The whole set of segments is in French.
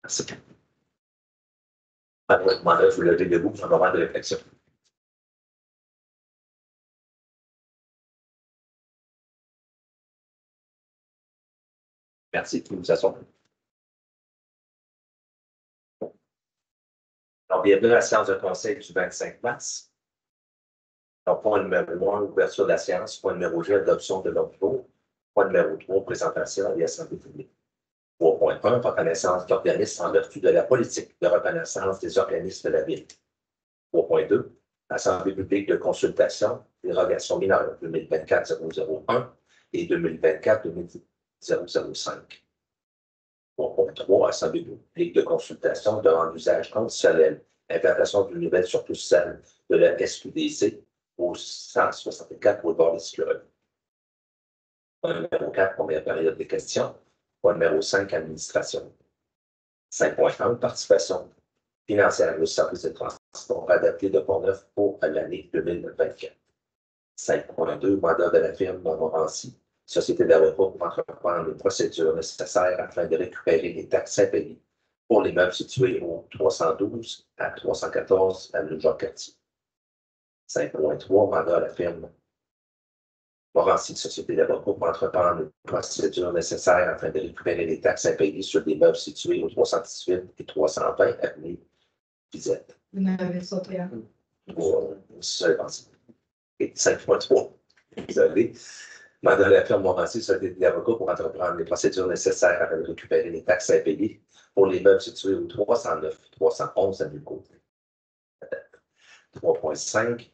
Merci. Alors, je demande à vous lever debout pour un moment de réflexion. Merci, nous nous asseyons. Alors, bienvenue à la séance de conseil du 25 mars. Donc, point numéro 1, ouverture de la séance. Point numéro 2, adoption de l'ordre du jour. Point numéro 3, présentation et assemblée publique. 3.1, reconnaissance d'organismes en vertu de la politique de reconnaissance des organismes de la ville. 3.2, assemblée publique de consultation, dérogation mineure 2024-001 et 2024-005. 3.3, assemblée publique de consultation demande d'usage conditionnel, implantation d'une nouvelle succursale de la SQDC au 164 boulevard des Cyclones. Point numéro 4, première période de questions. Point numéro 5, administration. 5.1, participation financière au service de transport adapté de Pont-Neuf pour l'année 2024. 5.2, mandat de la firme Montmorency, société d'avocat pour entreprendre les procédures nécessaires afin de récupérer les taxes impayées pour les meubles situés au 312 à 314 avenue Jacques-Cartier. 5.3, mandat à la firme Montmorency, société d'avocat pour entreprendre les procédures nécessaires afin de récupérer les taxes impayées sur des meubles situés au 318 et 320 avenue Vizette. Vous n'avez sauté un. Et 5.3, désolé. Mandat de la firme Montmorency, société d'avocat pour entreprendre les procédures nécessaires afin de récupérer les taxes impayées pour les meubles situés au 309, 311 avenue Côté. 3.5,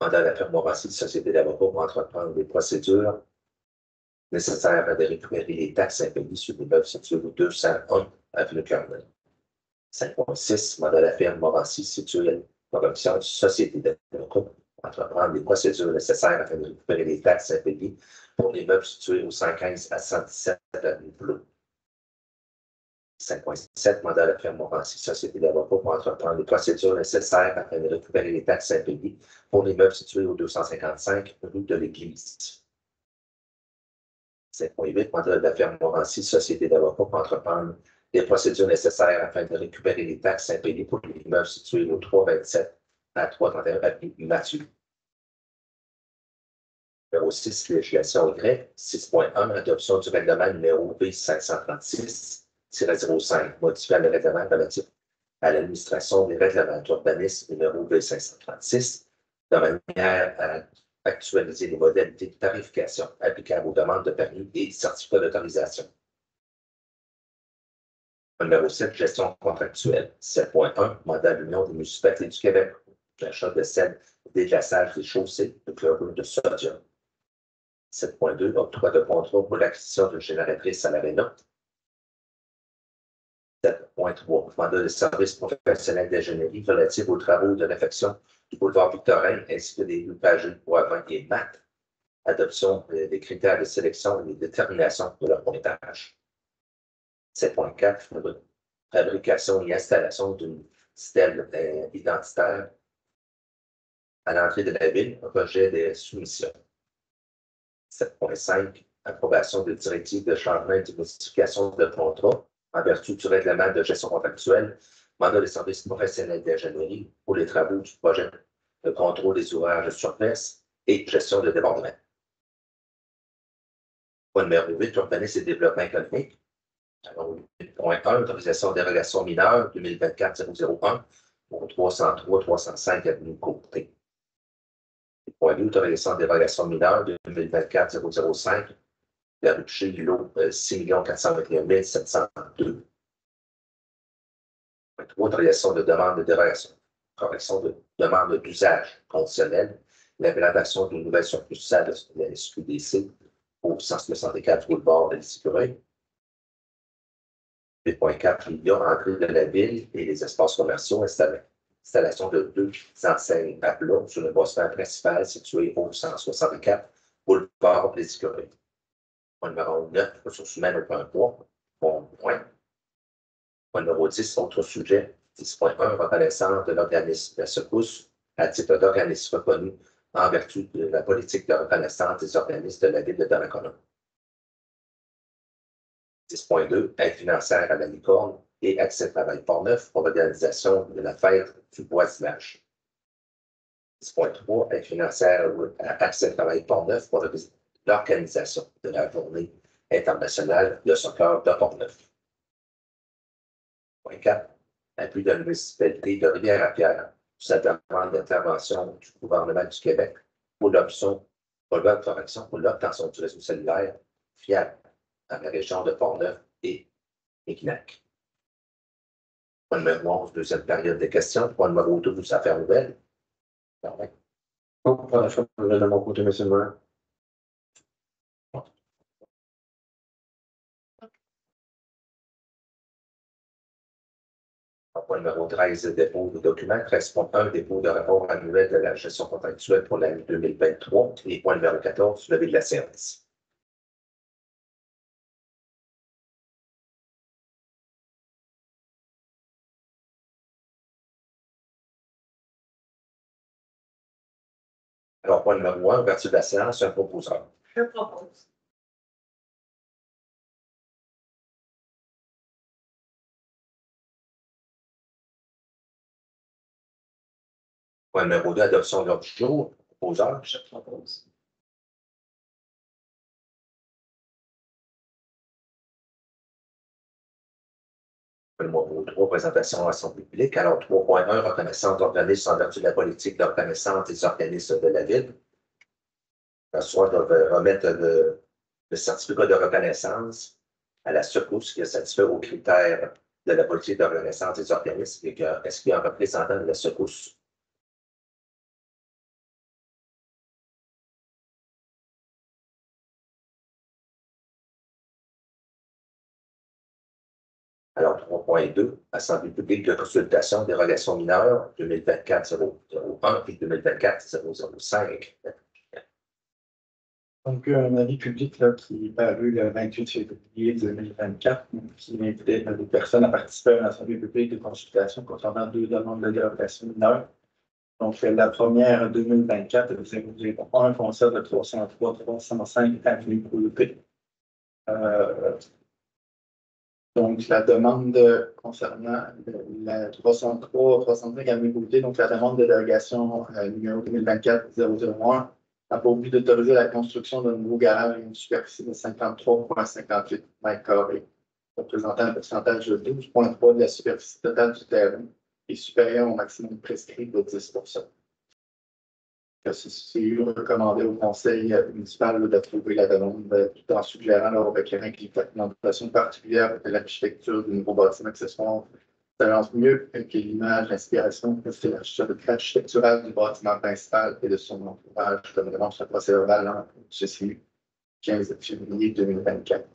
mandat de la firme Montmorency, société d'avocat pour entreprendre les procédures nécessaires afin de récupérer les taxes impayées sur les meubles situés au 201 avenue Carmel. 5.6, mandat de la firme Montmorency, située dans l'option société d'avocat pour entreprendre les procédures nécessaires afin de récupérer les taxes impayées pour les meubles situés au 115 à 117 avenue Bleu. 5.7, mandat de la firme Montmorency, société d'avocat pour entreprendre les procédures nécessaires afin de récupérer les taxes impayées pour les meubles situés au 255 rue de l'Église. 5.8, mandat de la firme Montmorency, société d'avocat pour entreprendre les procédures nécessaires afin de récupérer les taxes impayées pour les meubles situés au 327 à 331 avenue Mathieu. Numéro 6, législation Y. 6.1, adoption du règlement numéro B536-05, modifiant le règlement relatif à l'administration des règlements d'urbanisme numéro B536, de manière à actualiser les modalités de tarification applicables aux demandes de permis et certificats d'autorisation. Numéro 7, gestion contractuelle. 7.1, mandat de l'Union des municipalités du Québec, l'achat de sel, déglaçage des chaussées de chlorure de sodium. 7.2, octroi de contrat pour l'acquisition d'une génératrice à l'ARENA. 7.3, mandat de service professionnel d'ingénierie relatif aux travaux de réfection du boulevard Victorin ainsi que des pagines Boivin et MAT. Adoption des critères de sélection et de détermination de leur pointage. 7.4, fabrication et installation d'une stèle identitaire à l'entrée de la ville, rejet des soumissions. 7.5, approbation de directives de changement et de modification de contrat en vertu du règlement de gestion contractuelle, mandat de service professionnel d'ingénierie pour les travaux du projet de contrôle des ouvrages sur place et gestion de débordement. Point numéro 8, urbanisme et développement économique. Alors, 8.1, autorisation de dérogation mineure 2024-001 pour 303-305 avenue Côté. Point 2, autorisation de dérogation mineure 2024-005, la rue Piché du lot 6 421 702. Point 3, autorisation de demande de dérogation, correction de demande d'usage conditionnel, l'implantation d'une nouvelle succursale de la SQDC au 164 boulevard de l'Écureuil. 8.4, il y a entrée de la ville et les espaces commerciaux, installation de 2 enseignes à plat sur le bâtiment principal situé au 164 boulevard des Écureuils. Point numéro 9, ressources humaines au point 3. Bon point. Point numéro 10, autre sujet. 10.1, reconnaissance de l'organisme secousse à titre d'organisme reconnu en vertu de la politique de reconnaissance des organismes de la ville de Donnacona. 10.2, aide financière à la licorne et accès travail Port-Neuf pour l'organisation de la fête du voisinage. 10.3, aide financière à accès travail Port-Neuf pour l'organisation de la journée internationale de soccer de Port-Neuf. 4. Appui de la municipalité de Rivière-à-Pierre pour sa demande d'intervention du gouvernement du Québec pour l'obtention du réseau cellulaire fiable dans la région de Port-Neuf et Mekinac. Point numéro 11, deuxième période de questions. Point numéro 12, affaires nouvelles. Pas la chose de mon côté, M. le maire. Point numéro 13, dépôt de documents. 13.1, dépôt de rapport annuel de la gestion contractuelle pour l'année 2023. Et point numéro 14, levé de la séance. Alors, point numéro 1, ouverture de la séance, un proposeur. Je propose. Point numéro 2, adoption de l'ordre du jour. Proposeur. Je propose. Point numéro 3, présentation à l'Assemblée publique. Alors, 3.1, reconnaissance d'organismes en vertu de la politique de reconnaissance des organismes de la Ville. Soit doivent remettre le certificat de reconnaissance à la secousse qui est satisfait aux critères de la politique de reconnaissance des organismes et est-ce qu'il y a un représentant de la secousse? Alors, 3.2, Assemblée publique de consultation des relations mineures 2024-001 et 2024-005. Donc, un avis public là, qui est paru le 28 février 2024, qui invitait les personnes à participer à une assemblée publique de consultation concernant 2 demandes de dérogation mineure. Donc, la première, 2024, 001, concerne le 303-305 avenue Coulpé. Donc, la demande concernant la 303-305 avenue Coulpé, donc la demande de dérogation numéro 2024-001, a pour but d'autoriser la construction d'un nouveau garage à une superficie de 53,58 m², représentant un pourcentage de 12,3 de la superficie totale du terrain et supérieur au maximum prescrit de 10 %. C'est recommandé au conseil municipal d'approuver la demande tout en suggérant au requérant qu'il y ait une orientation particulière de l'architecture du nouveau bâtiment accessoire s'avance mieux que l'image d'inspiration architecturale du bâtiment principal et de son entourage, comme demande sur le procès verbal en ceci 15 février 2024.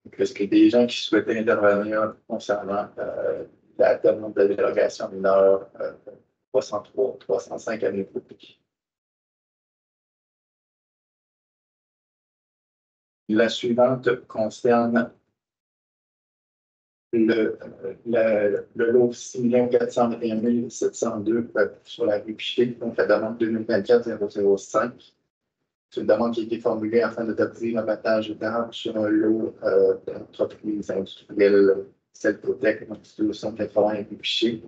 Donc, est-ce qu'il y a des gens qui souhaitaient intervenir concernant la demande de dérogation mineure 303-305 avenue Coulpé? La suivante concerne le lot 6 421 702 sur la rue Piché, donc la demande 2024-005. C'est une demande qui a été formulée afin d'autoriser l'abattage d'arbres sur un lot d'entreprises industrielles, Celcotec, donc 280 rue Piché.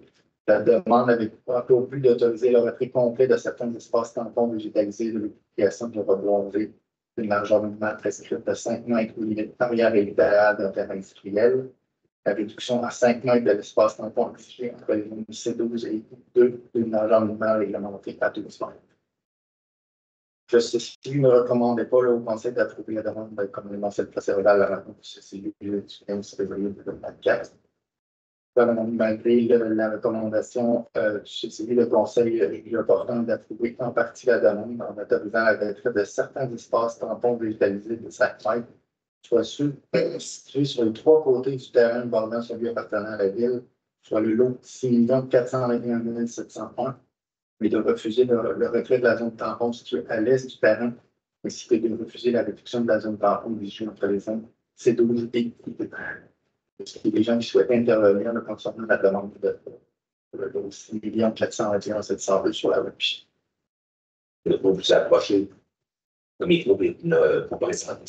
La demande avait pour but d'autoriser le retrait complet de certains espaces tampons végétalisés de l'application de reboiser une largeur minimale prescrite de 5 mètres ou limite arrière et littéraire d'un terrain industriel. La réduction à 5 mètres de l'espace tampon exigé entre les lignes C12 et 2 d'une largeur minimale réglementée à 12 mètres. Ceci ne recommandait pas au conseil d'approuver la demande comme mentionné précédemment la CCU du 15 février 2024. Malgré la recommandation du CCU, le conseil est opportun d'approuver en partie la demande en autorisant la retrait de certains espaces tampons végétalisés de 5 mètres, soit situés sur les 3 côtés du terrain bordant celui appartenant à la ville, soit le lot 6 421 701, mais de refuser le retrait de la zone tampon située à l'est du terrain, ainsi que de refuser la réduction de la zone tampon visée entre les zones C12 et I2. Est-ce qu'il y a des gens qui souhaitent intervenir concernant la demande de 6 421 702 sur la web? Le groupe s'est approché. Le micro pour présenter.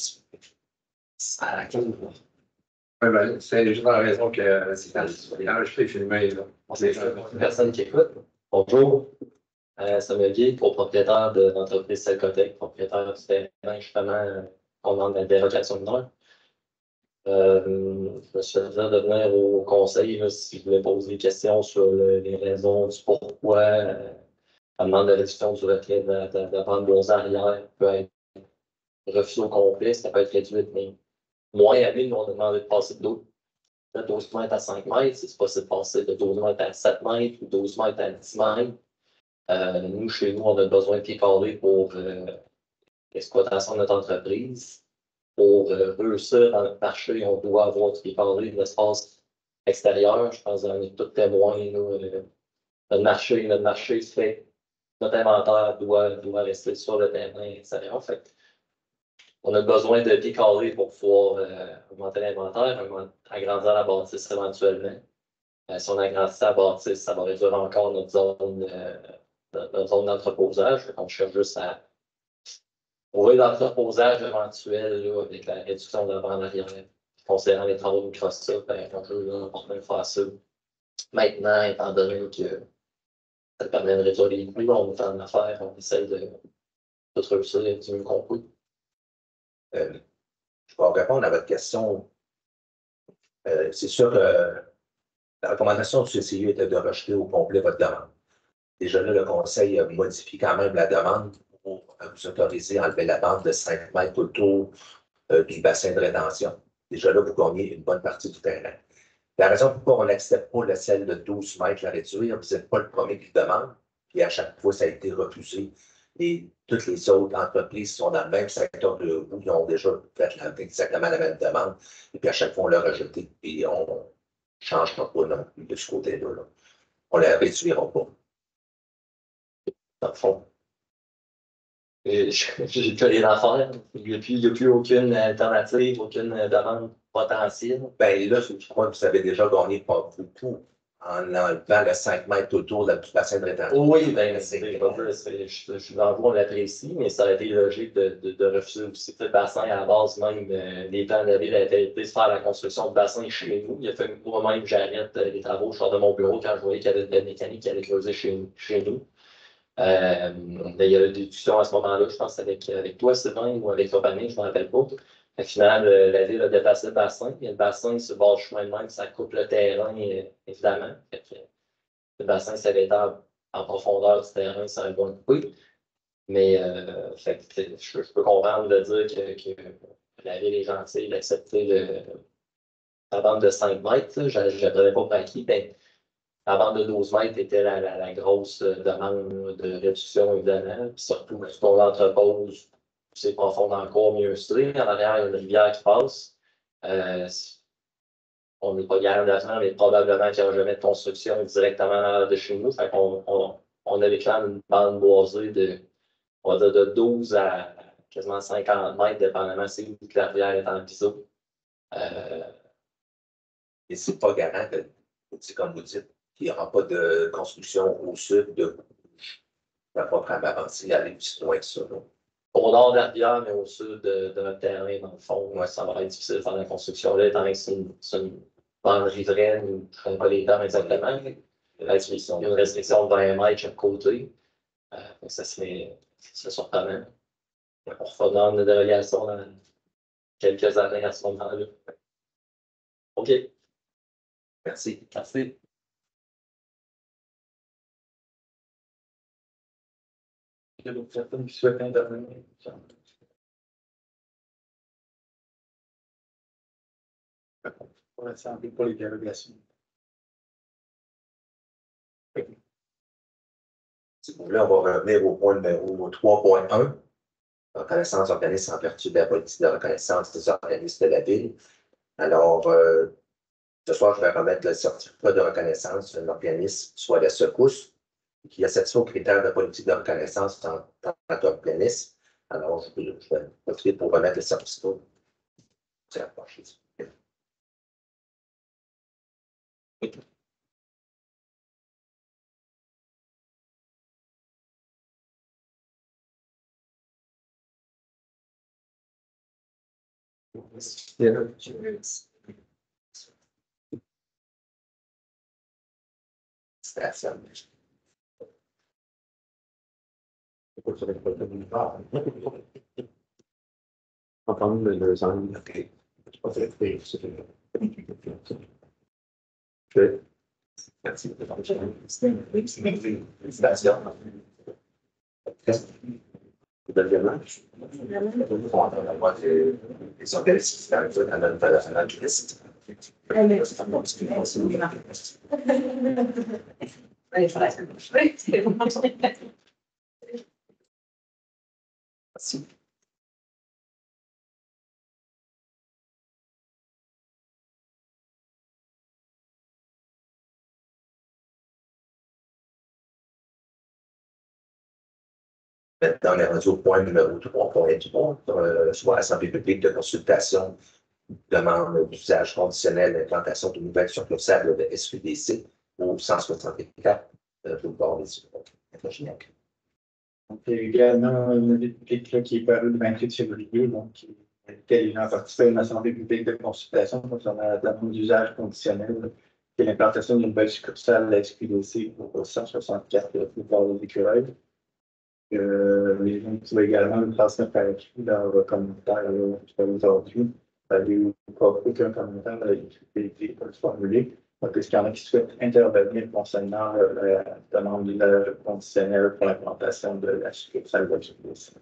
Ouais, ben, c'est juste la raison que c'est enregistré et filmé. Là. Personne qui écoute. Bonjour, Samuel Guy, copropriétaire de l'entreprise Celcotec, propriétaire du terrain justement qu'on demande la dérogation de l'heure. Je me suis fait dire de venir au conseil là, si je voulais poser des questions sur les raisons du pourquoi la demande de réduction du retrait de la bande boisée arrière peut être refusée au complet, ça peut être réduite, mais moins à nous on a demandé de passer de 12 mètres à 5 mètres, c'est possible de passer de 12 mètres à 7 mètres ou 12 mètres à 10 mètres. Nous, chez nous, on a besoin de pieds carrés pour l'exploitation de notre entreprise. Pour réussir dans le marché, on doit avoir du pied carré de l'espace extérieur. Je pense qu'on est tous témoins. Notre marché fait, notre inventaire doit rester sur le terrain extérieur. Fait, on a besoin de pieds carrés pour pouvoir augmenter l'inventaire, agrandir la bâtisse éventuellement. Si on agrandit la bâtisse, ça va réduire encore notre zone d'entreposage. On cherche juste à ouvrir l'entreposage éventuel là, avec la réduction de la bande arrière. Considérant les travaux de Microsoft, on peut faire ça maintenant, étant donné que ça permet de réduire les coûts. On fait une affaire, on essaie de réussir du mieux qu'on peut. Je vais répondre à votre question. C'est sûr que la recommandation du CCI était de rejeter au complet votre demande. Déjà là, le Conseil a modifié quand même la demande pour vous autoriser à enlever la bande de 5 mètres autour du bassin de rétention. Déjà là, vous gagnez une bonne partie du terrain. La raison pourquoi on n'accepte pas celle de 12 mètres la réduire, vous n'êtes pas le premier qui le demande, et à chaque fois, ça a été refusé. Et toutes les autres entreprises qui sont dans le même secteur de vous, ils ont déjà fait exactement la même demande, et puis à chaque fois, on l'a rejeté, et on ne changera pas non plus de ce côté-là. Là. On ne la réduira pas. Dans le fond. J'ai plus rien à faire. Il n'y a plus aucune alternative, aucune demande potentielle. Ben là, je crois que vous avez déjà gagné pas beaucoup en enlevant le 5 mètres autour du bassin de rétention. Oui, ben, je suis dans le on l'apprécie, mais ça a été logique de refuser aussi le bassin à la base, même les plans avaient la qualité de faire la construction de bassin chez nous. Il a fait moi-même, j'arrête les travaux, je sors de mon bureau quand je voyais qu'il y avait de la mécanique qui allait creuser chez nous. Il y avait des discussions à ce moment-là, je pense, avec toi, Sylvain, ou avec ton famille, je ne me rappelle pas. Finalement, la ville a dépassé le bassin. Et le bassin, sur le bord du chemin de même, ça coupe le terrain, évidemment. Le bassin s'est en profondeur du terrain, ça a un bon coup. Mais je peux comprendre de dire que la ville est gentille d'accepter la bande de 5 mètres. Je ne prenais pas pour acquis. Ben, la bande de 12 mètres était la grosse demande de réduction, évidemment. Puis surtout, quand on entrepose, c'est profond encore, mieux c'est. En arrière, il y a une rivière qui passe. On n'est pas garant d'argent, mais probablement qu'il n'y aura jamais de construction directement de chez nous. Fait qu'on on avait quand même une bande boisée on va dire de 12 à quasiment 50 mètres, dépendamment si la rivière est en biseau. Et c'est pas garant que, comme vous dites, qu'il n'y aura pas de construction au sud de la programme avancée aller plus loin que ça. Là. Au nord de la rivière, mais au sud de notre terrain, dans le fond, ouais, ça va être difficile de faire la construction là, étant donné que c'est une bande riveraine, je ne connais pas les termes exactement. Il y a une restriction de 20 mètres chaque côté. Ça serait surprenant. On fera demande de dérogation dans quelques années à ce moment-là. OK. Merci. Merci. Il y a d'autres personnes qui souhaitent intervenir. Pour l'instant, pour les dérogations. Là, on va revenir au point numéro 3.1. Reconnaissance organisme en vertu de la politique de reconnaissance des organismes de la ville. Alors, ce soir, je vais remettre le certificat de reconnaissance d'un organisme, soit la secousse, qui a satisfait aux critères de politique de reconnaissance en tant qu'organisme. Alors, je vais profiter pour remettre le certificat. C'est approché. station. Entendu les deux ans. OK. OK. Merci. Station. Deuxièmement, les organismes qui arrivent à notre liste. Merci. Maintenant, on est rendu au point numéro 3.3, soit Assemblée publique de consultation, demande d'usage conditionnel d'implantation de nouvelles succursales de SQDC au 164 boulevard des Infogéniaques. Donc, il y a également une avis public là, qui est paru le 28 février, donc qui a participé à une assemblée publique de consultation concernant la demande d'usage conditionnel et l'implantation d'une nouvelle succursale de la SQDC au 164 boulevard des Écureuils. Les gens qui vont également nous transmettre par écrit leur commentaire aujourd'hui. Il n'y a pas aucun commentaire qui a été formulé. Donc, est-ce qu'il y en a qui souhaitent intervenir concernant la demande d'usage conditionnel pour l'implantation de la succursale de SQDC?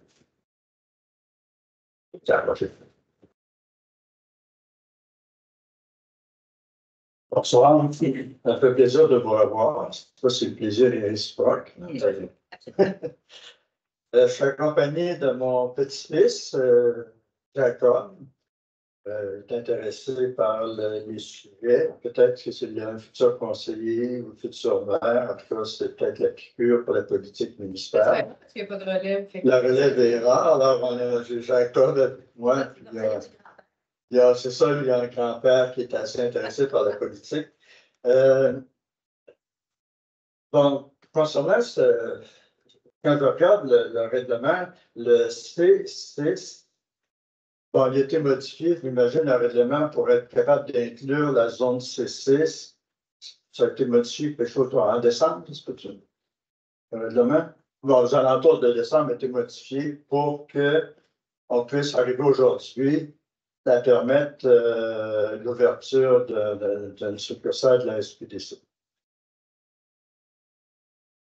Bonsoir, ça fait plaisir de vous revoir. Ça, c'est le plaisir est réciproque. Je suis accompagné de mon petit-fils, Jacob. Il est intéressé par les sujets. Peut-être que c'est un futur conseiller ou futur maire. En tout cas, c'est peut-être la piqûre pour la politique municipale. Parce qu'il n'y a pas de relève. La relève est rare. Alors, j'ai Jacob avec moi. C'est ça, il y a un grand-père qui est assez intéressé par la politique. Donc, concernant quand je regarde le règlement, le C6, bon, il a été modifié, j'imagine, le règlement pour être capable d'inclure la zone C6. Ça a été modifié quelque chose en décembre, c'est pas ça? Le règlement, bon, aux alentours de décembre, a été modifié pour qu'on puisse arriver aujourd'hui à permettre l'ouverture d'une succursale de la SQDC.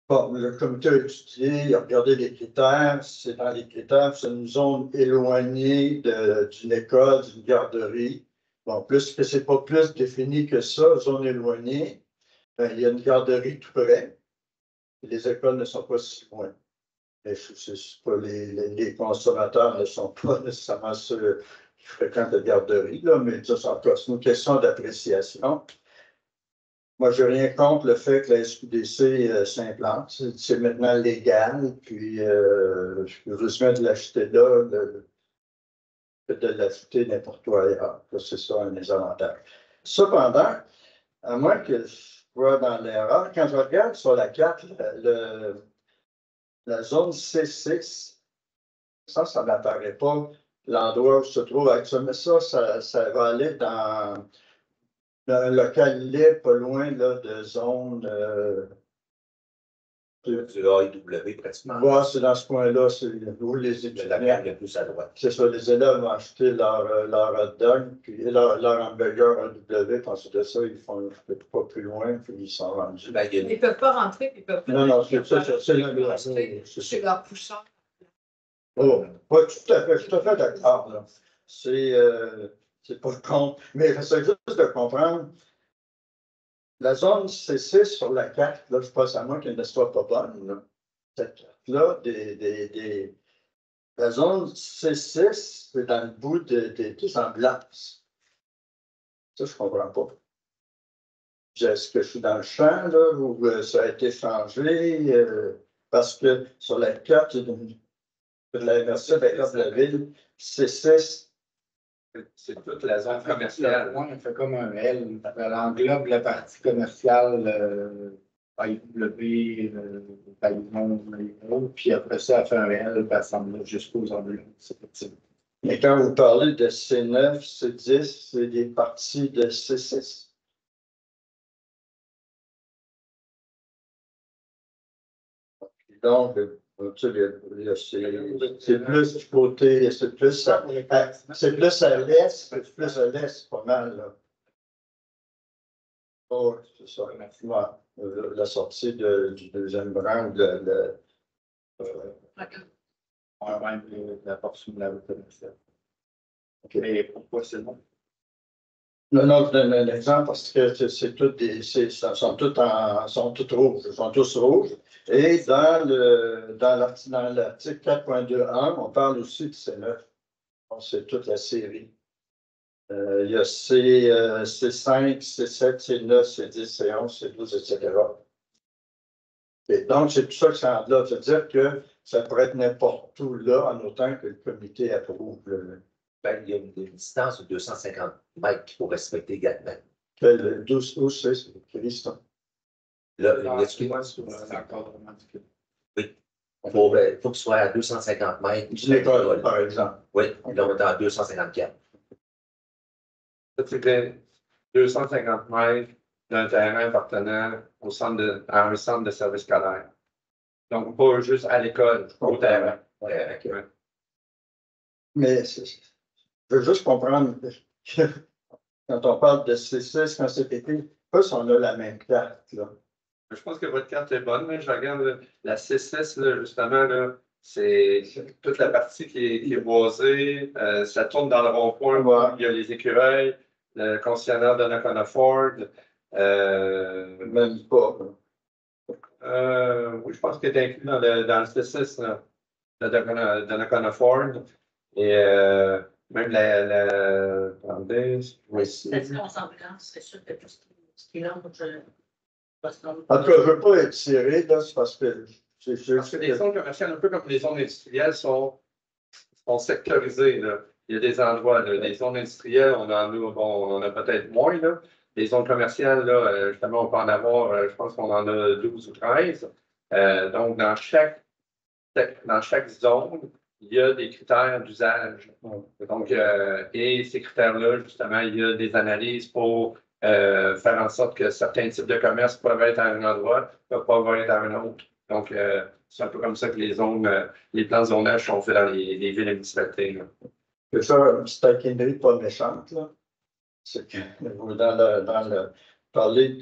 Bon, le comité a étudié, il a regardé les critères. C'est dans les critères, c'est une zone éloignée d'une école, d'une garderie. Bon, plus que c'est pas plus défini que ça, zone éloignée, ben, il y a une garderie tout près. Et les écoles ne sont pas si loin. Et les consommateurs ne sont pas nécessairement ceux qui fréquentent la garderie, là, mais ça, c'est une question d'appréciation. Moi, je n'ai rien contre le fait que la SQDC s'implante. C'est maintenant légal, puis je peux juste de l'acheter là, de l'acheter n'importe où ailleurs. C'est ça un des avantages. Cependant, à moins que je sois dans l'erreur, quand je regarde sur la carte, la zone C6, ça ne m'apparaît pas l'endroit où se trouve actuellement. Mais ça va aller dans un local libre, pas loin là, de zone. Du AIW, pratiquement. Ouais, c'est dans ce coin-là, c'est où les étudiants. La gamme est plus à droite. C'est ça, les élèves vont acheter leur hot dog, puis leur hamburger AW, ensuite de ça, ils font pas plus loin, puis ils sont rendus. Ben, Ils ne peuvent pas rentrer, puis ils peuvent pas. Non, c'est ça, C'est leur pousseur. Oh, oui, tout à fait d'accord, là. C'est pas contre, mais j'essaie juste de comprendre. La zone C6 sur la carte, là, je pense à moi qu'elle ne soit pas bonne, là. Cette carte-là, la zone C6, c'est dans le bout des ambulances. Ça, je ne comprends pas. Est-ce que je suis dans le champ, là, ou ça a été changé? Parce que sur la carte de la MRC, de la ville, C6, c'est toute la zone commerciale. On fait comme un L. Elle englobe la partie commerciale, IW, puis après ça, elle fait un L, puis elle s'en va jusqu'aux ambulances. mais quand vous parlez de C9, C10, c'est des parties de C6? Donc, tu sais, c'est plus du côté, c'est plus à l'est, c'est plus à l'est, pas mal, là. Oh, c'est ça. Ouais. La sortie du deuxième rang, Même la porte sous la route commerciale. Mais pourquoi c'est bon? non, je donne un exemple parce que c'est toutes sont toutes rouges, sont tous rouges. Et dans l'article 4.2.1, on parle aussi de C9. Donc, c'est toute la série. Il y a C5, C7, C9, C10, C11, C12, etc. Et donc, c'est tout ça que ça englobe. C'est-à-dire que ça pourrait être n'importe où là, en autant que le comité approuve Ben, il y a une distance de 250 mètres qu'il faut respecter également. le 12 août, c'est écrit ça. Là, excuse-moi, l'encadrement du club. il faut qu'il soit à 250 mètres. Du l'école, par exemple. Oui, là, on est à 254. Ça, c'était 250 mètres d'un terrain appartenant à un centre de service scolaire. Donc, pas juste à l'école, au terrain. Ok. Ouais. Mais je veux juste comprendre que quand on parle de C6, quand c'est pété, pas si on a la même carte, là. Je pense que votre carte est bonne, mais je regarde la C6, là, justement, là, c'est toute la partie qui est boisée. Ça tourne dans le rond-point. Ouais. Il y a les écureuils, le concessionnaire de Nakona Ford. Même pas. Oui, je pense qu'il est inclus dans le C6 là, de Nakona Ford. Et même attendez, oui, Est-ce qu'on s'en c'est sûr que tout ce qui est là, En tout cas, je ne veux pas être tiré, là, c'est parce que parce que les zones commerciales, un peu comme les zones industrielles, sont sectorisées. Là. Il y a des endroits, là, les zones industrielles, on en a peut-être moins. Là. Les zones commerciales, là, justement, on peut en avoir, je pense qu'on en a 12 ou 13. Donc, dans chaque zone, il y a des critères d'usage. Donc, et ces critères-là, justement, il y a des analyses pour faire en sorte que certains types de commerces peuvent être à un endroit, ne peuvent pas être à un autre. Donc, c'est un peu comme ça que les plans de zonage sont faits dans les villes et municipalités. Là. c'est ça, une petite taquinerie pas méchante, là. C'est que parler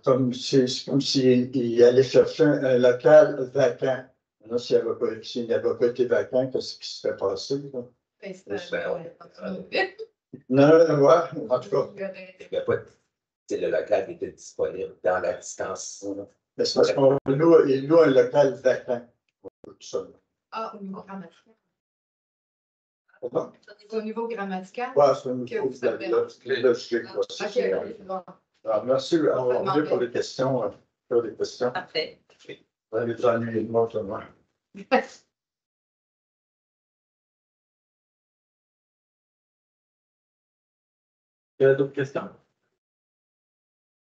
comme s'il allait chercher un local vacant. Là, s'il n'avait pas été vacant, qu'est-ce qui se serait passé, là? Non, ouais, en tout cas. Il n'y a pas le local qui était disponible dans la distance. Mais c'est parce qu'on loue un local vacant. Tout ça. Ah, au niveau grammatical. Pardon? C'est au niveau grammatical. Ouais, c'est un niveau logique. Ok, c'est bon. Alors, merci, on va revenir pour les questions. Parfait. Vous allez vous ennuyer de moi, tout le monde. Il y a d'autres questions?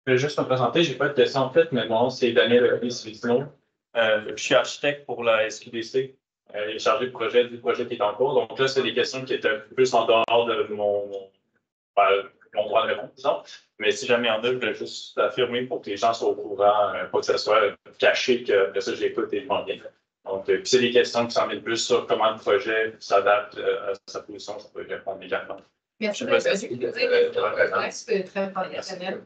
Je vais juste me présenter, je n'ai pas de questions en fait, mais mon nom c'est Daniel Céline. Je suis architecte pour la SQDC et chargé du projet qui est en cours. Donc là, c'est des questions qui étaient plus en dehors de mon droit de réponse, disons. Mais si jamais il y en a, je voulais juste affirmer pour que les gens soient au courant, pas que ça soit caché, que ça, je l'écoute et je m'en viens. Donc, puis c'est des questions qui s'en viennent plus sur comment le projet s'adapte à sa position, je peux répondre également. Merci Je de sais pas c'est très professionnel.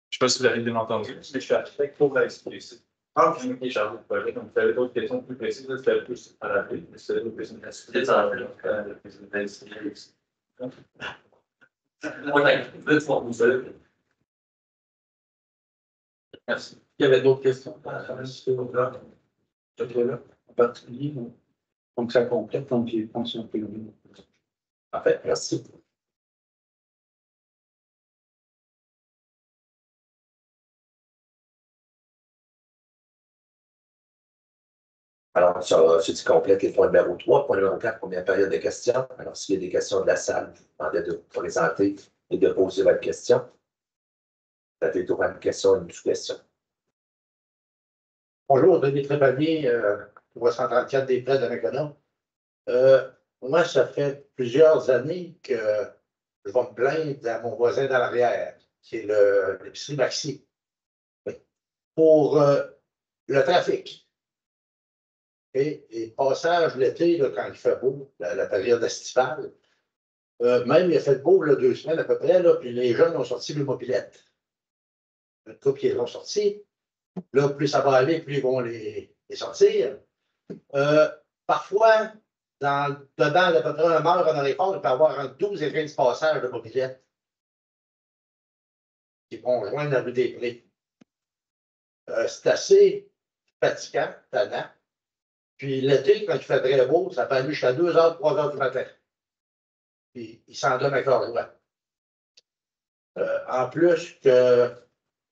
Je ne sais pas si vous avez bien entendu, mais je suis architecte pour la SQDC. Ah, je suis chargé de projet, donc vous avez d'autres questions plus précises, c'était plus à la fin, mais c'est d'autres questions plus précises à la Merci. Il y avait d'autres questions en particulier. Donc, ça complète, donc les fonctions privées. Parfait, merci. Alors, ceci complète les points numéro 3, point numéro 4, première période de questions. Alors, s'il y a des questions de la salle, je demandais de vous présenter et de poser votre question. Vous avez droit à une question, une sous-question. Bonjour, Denis Trépanier, 334 des Prés de Nakona. Moi, ça fait plusieurs années que je vais me plaindre à mon voisin dans l'arrière, qui est l'épicerie Maxi. pour le trafic. Et les passages l'été, là, quand il fait beau, la période estivale, même il a fait beau là, 2 semaines à peu près, là, puis les jeunes ont sorti les mobylettes. Le couple qui les ont sortis. Là, plus ça va aller, plus ils vont les sortir. Parfois, dedans d'à peu près 1 heure en aéroport, il peut y avoir entre 12 et 15 passages de mobylettes qui vont rejoindre la rue des Prés. C'est assez fatigant, tannant. Puis l'été, quand il fait très beau, ça peut aller jusqu'à 2 heures, 3 heures du matin. Puis il s'en donne à cœur joie. En plus que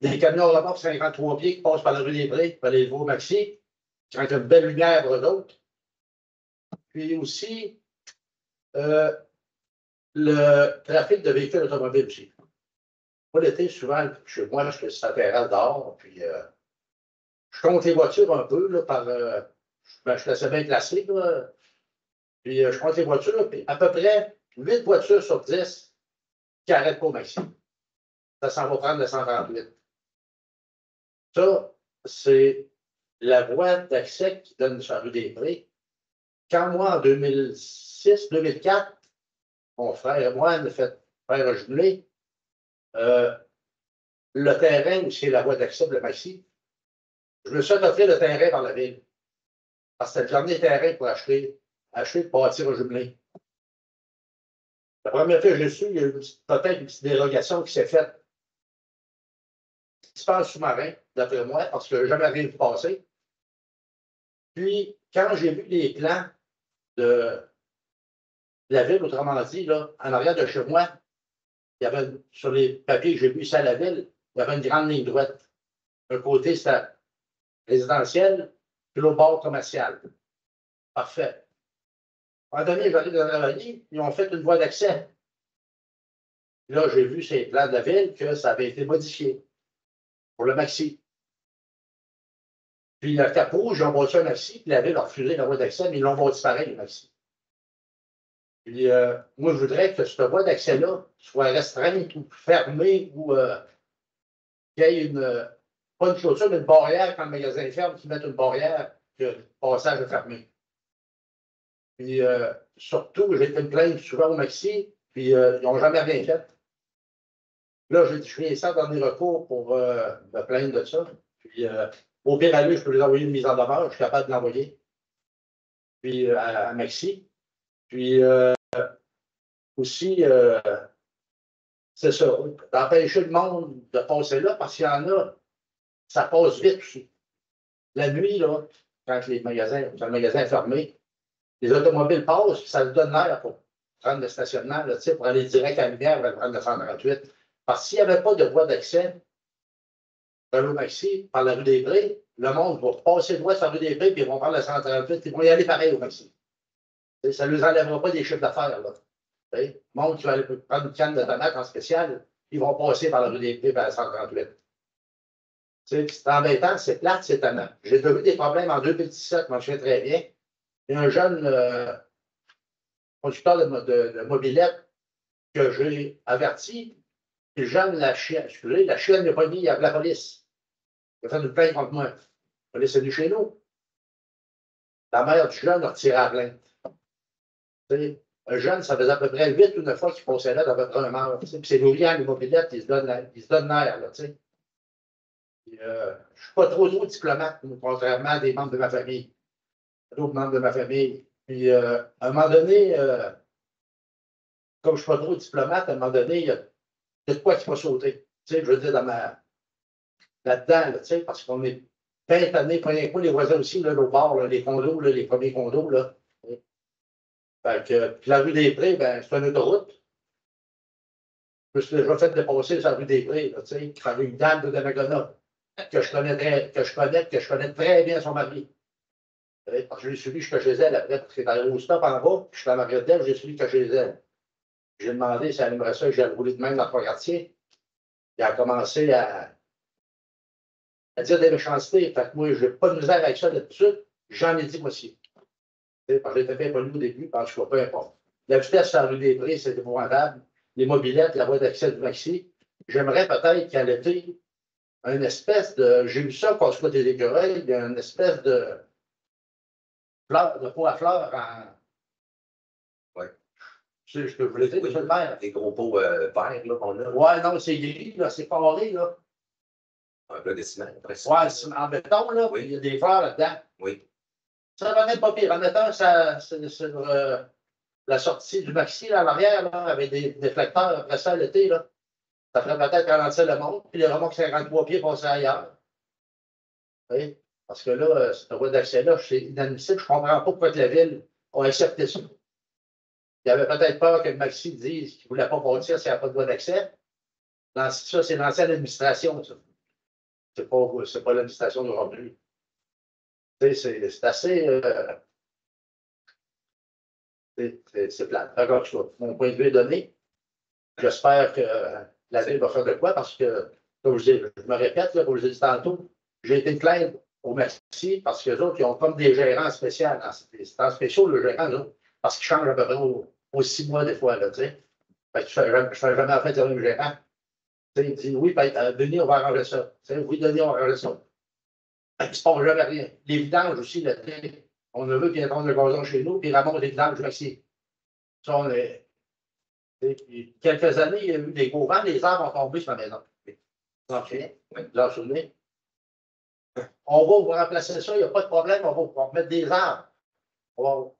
des camions remorques 53 pieds qui passent par la rue des Prés, par les nouveaux maxi, qui ont une belle lumière pour eux autres. Puis aussi, le trafic de véhicules automobiles aussi. Moi, l'été, souvent, chez moi, je fais ça terrasse dehors, puis je compte les voitures un peu, là, je suis assez bien classé, là, puis je compte les voitures, puis à peu près 8 voitures sur 10 qui arrêtent pas au maxi. Ça s'en va prendre le 138. Ça, c'est la voie d'accès qui donne sur la rue des Prés. Quand moi, en 2006-2004, mon frère et moi, on a fait faire jumelé, le terrain où c'est la voie d'accès de le maxi, je me suis offert le terrain par la ville. Parce que c'était le dernier terrain pour acheter pour bâtir un jumelé. La première fois que j'ai su, il y a eu peut-être une petite dérogation qui s'est faite. Espace sous-marin, d'après moi, parce que jamais rien vu passer. Puis, quand j'ai vu les plans de la ville, autrement dit, là, en arrière de chez moi, il y avait, sur les papiers que j'ai vus ici à la ville, il y avait une grande ligne droite. Un côté, c'était résidentiel, puis l'autre bord commercial. Parfait. À un moment donné, j'arrive de travailler, ils ont fait une voie d'accès. Là, j'ai vu ces plans de la ville que ça avait été modifié pour le maxi. Puis le Cap Rouge, ils ont bâti un maxi, puis la ville a refusé la voie d'accès, mais ils l'ont bâti pareil, le maxi. Puis moi, je voudrais que cette voie d'accès-là soit restreinte ou fermée ou qu'il y ait pas une clôture, mais une barrière quand le magasin ferme, qu'ils mettent une barrière que le passage est fermé. Puis surtout, j'ai fait une plainte souvent au maxi, puis ils n'ont jamais rien fait. Là, je fais ça dans les recours pour me plaindre de ça. Puis au pire à lui, je peux les envoyer une mise en demeure, je suis capable de l'envoyer. Puis à Maxi. Puis aussi, c'est ça, d'empêcher le monde de passer là, parce qu'il y en a, ça passe vite aussi. La nuit, là, quand le magasin est fermé, les automobiles passent, ça nous donne l'air pour prendre le stationnement, là, pour aller direct à la lumière, vers prendre le 138. Parce que s'il n'y avait pas de voie d'accès vers le maxi par la rue des Prés, le monde va passer droit sur la rue des Prés, puis ils vont prendre le 138, ils vont y aller pareil au maxi. Ça ne nous enlèvera pas des chiffres d'affaires. Le monde qui va aller prendre une canne de tomates en spécial, ils vont passer par la rue des Prés vers le 138. C'est embêtant, c'est plate, c'est tannant. J'ai eu des problèmes en 2017, je me souviens très bien. Il y a un jeune conducteur de mobilette que j'ai averti. Le jeune, la chienne n'a pas mis, il y avait la police. Il a fait une plainte contre moi. La police est venue chez nous. La mère du jeune a retiré la plainte. Un jeune, ça faisait à peu près 8 ou 9 fois qu'il passait là, d'à peu près un heure. Puis c'est l'ouvrier les mobilettes, il se donne l'air. Je ne suis pas trop diplomate, contrairement à des membres de ma famille. D'autres membres de ma famille. Puis à un moment donné, comme je ne suis pas trop diplomate, à un moment donné, il y a de quoi qui va sauter. Je veux dire, là-dedans, là, parce qu'on est 20 années, pas les voisins aussi, là, au bord, là, les condos, là, les premiers condos. Là. Fait que, puis la rue des Prés, ben, c'est une autoroute. Je me suis déjà fait dépasser sur la rue des Prés, là, par une dame de Damagona que je connais très bien son mari. Parce que je l'ai suivi jusqu'à chez elle après, parce qu'elle est au stop en bas, puis je suis à la Mariette, j'ai suivi jusqu'à chez elle. J'ai demandé si elle aimerait ça que j'aille rouler de même dans le quartier. Il a commencé à dire des méchancetés. Fait que moi, je n'ai pas de misère avec ça d'habitude. J'en ai dit moi aussi. Parce que j'étais bien poli au début, parce que peu importe. La vitesse sur la rue des Prés, c'est épouvantable. Les mobilettes, la voie d'accès du maxi. J'aimerais peut-être qu'à l'été, une espèce de. J'ai vu ça quand je vois des écureuils, il y a une espèce de fleur, de pot à fleurs en. Ouais. Tu sais ce que je voulais dire, monsieur le maire? Des gros pots verts là, qu'on a. Ouais, non, c'est gris, là, c'est carré, là. Un peu de ciment, presque. Ouais, c'est en béton, là, Oui. puis il y a des fleurs là-dedans. Oui. Ça va être pas pire. En mettant, c'est sur la sortie du maxi, là, à l'arrière, là, avec des déflecteurs après ça, l'été, là. Ça ferait peut-être ralentir le monde, puis les remorques 53 pieds passer ailleurs. Oui. Parce que là, cette voie d'accès-là, c'est inadmissible. Je ne comprends pas pourquoi la ville a accepté ça. Il y avait peut-être peur que le maxi dise qu'il ne voulait pas bâtir s'il n'y a pas de voie d'accès. Ça, c'est l'ancienne administration, ça. C'est pas l'administration d'aujourd'hui. C'est assez. C'est plat. D'accord, mon point de vue est donné. J'espère que la ville va faire de quoi parce que, comme je me répète, là, comme je l'ai dit tantôt, j'ai été plaindre au Merci parce que les autres, ils ont comme des gérants spéciaux. C'est en spéciaux, le gérant, là, parce qu'ils changent à peu près aux 6 mois des fois. Là, tu sais. Fait que je ne fais jamais en fait dire le gérant. Tu sais, il dit oui, Denis, on va arranger ça. Tu sais, oui, Denis, on va arranger ça. Il ne se passe jamais rien. Les vidanges aussi, là, on a vu qu'il y a un de gazon chez nous, puis il ramasse des vidanges Maxi. Ça, on est. Puis, quelques années, il y a eu des gros vents, les arbres ont tombé sur la maison. Vous en souvenez? Oui. Vous en souvenez? On va vous remplacer ça, il n'y a pas de problème, on va mettre des arbres. Vous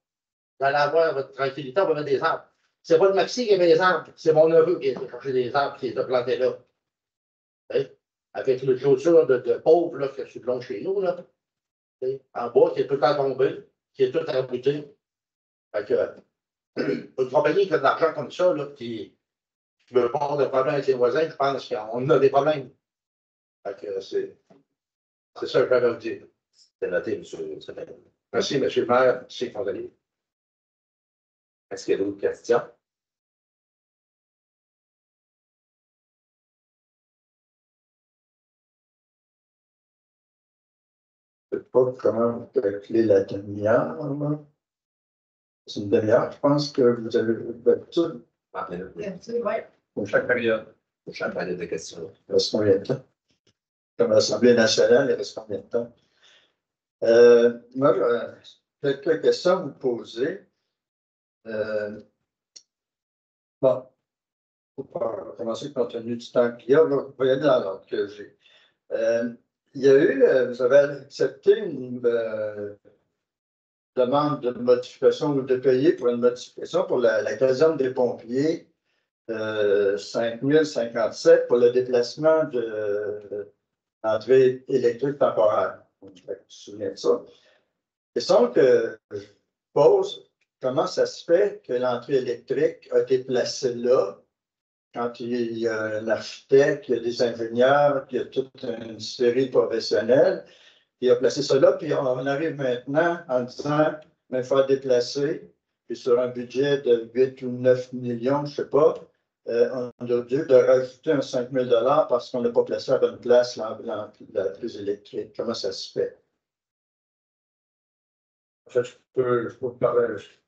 allez avoir votre tranquillité, on va mettre des arbres. C'est pas le Maxi qui avait des arbres, c'est mon neveu qui a cherché des arbres qui les a plantés là. Avec le clôture de pauvres là, qui est sur le long chez nous, là. En bois, qui est tout le temps tombé, qui est tout abouti. Fait que, une compagnie qui a de l'argent comme ça, là, qui ne veut pas avoir de problème avec les voisins, je pense qu'on a des problèmes. Fait que c'est ça que je vais vous dire. C'est noté, M. Trépanier. Merci, M. le maire. Merci, Fondelier. Est-ce qu'il y a d'autres questions? Je ne sais pas comment calculer la demi-heure. C'est une demi-heure, je pense que vous avez l'habitude. Ouais. Pour chaque période. Pour chaque période de questions. Il reste combien de temps? Comme l'Assemblée nationale, il reste combien de temps? Moi, j'ai quelques questions à vous poser. Bon, pour commencer compte tenu du temps qu'il y a, on va y aller dans l'ordre que j'ai. Il y a eu, vous avez accepté une demande de modification ou de payer pour une modification pour la caserne des pompiers 5057 pour le déplacement de l'entrée électrique temporaire. Je me souviens de ça. Question que je pose, comment ça se fait que l'entrée électrique a été placée là quand il y a un architecte, il y a des ingénieurs, puis il y a toute une série de professionnels, puis il a placé ça là, puis on arrive maintenant en disant, mais il faut déplacer, puis sur un budget de 8 ou 9 millions, je ne sais pas, on a dû de rajouter un 5 000 $ parce qu'on n'a pas placé à bonne place la prise électrique. Comment ça se fait? En fait, je peux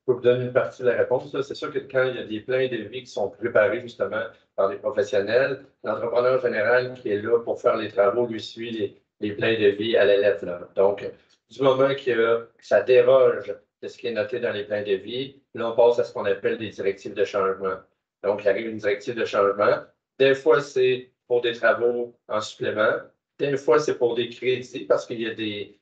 vous donner une partie de la réponse. C'est sûr que quand il y a des plans de vie qui sont préparés justement par des professionnels, l'entrepreneur général qui est là pour faire les travaux lui suit les plans de vie à la lettre. Là. Donc, du moment que ça déroge de ce qui est noté dans les plans de vie, là, on passe à ce qu'on appelle des directives de changement. Donc, il arrive une directive de changement. Des fois, c'est pour des travaux en supplément. Des fois, c'est pour des crédits parce qu'il y a des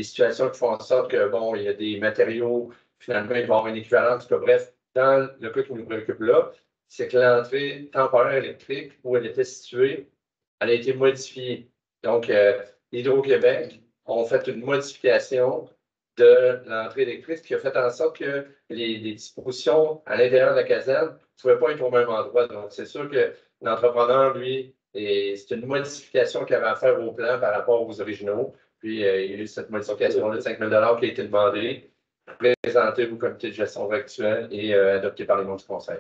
situations qui font en sorte que, bon, il y a des matériaux, finalement, ils vont avoir une équivalence. En tout cas, bref, dans le cas qui nous préoccupe là, c'est que l'entrée temporaire électrique, où elle était située, elle a été modifiée. Donc, Hydro-Québec ont fait une modification de l'entrée électrique, ce qui a fait en sorte que les dispositions à l'intérieur de la caserne ne pouvaient pas être au même endroit. Donc, c'est sûr que l'entrepreneur, lui, c'est une modification qu'il avait à faire au plan par rapport aux originaux. Puis, il y a eu cette modification de 5 000 $ qui a été demandée, présentée au comité de gestion actuel et adoptée par les membres du conseil.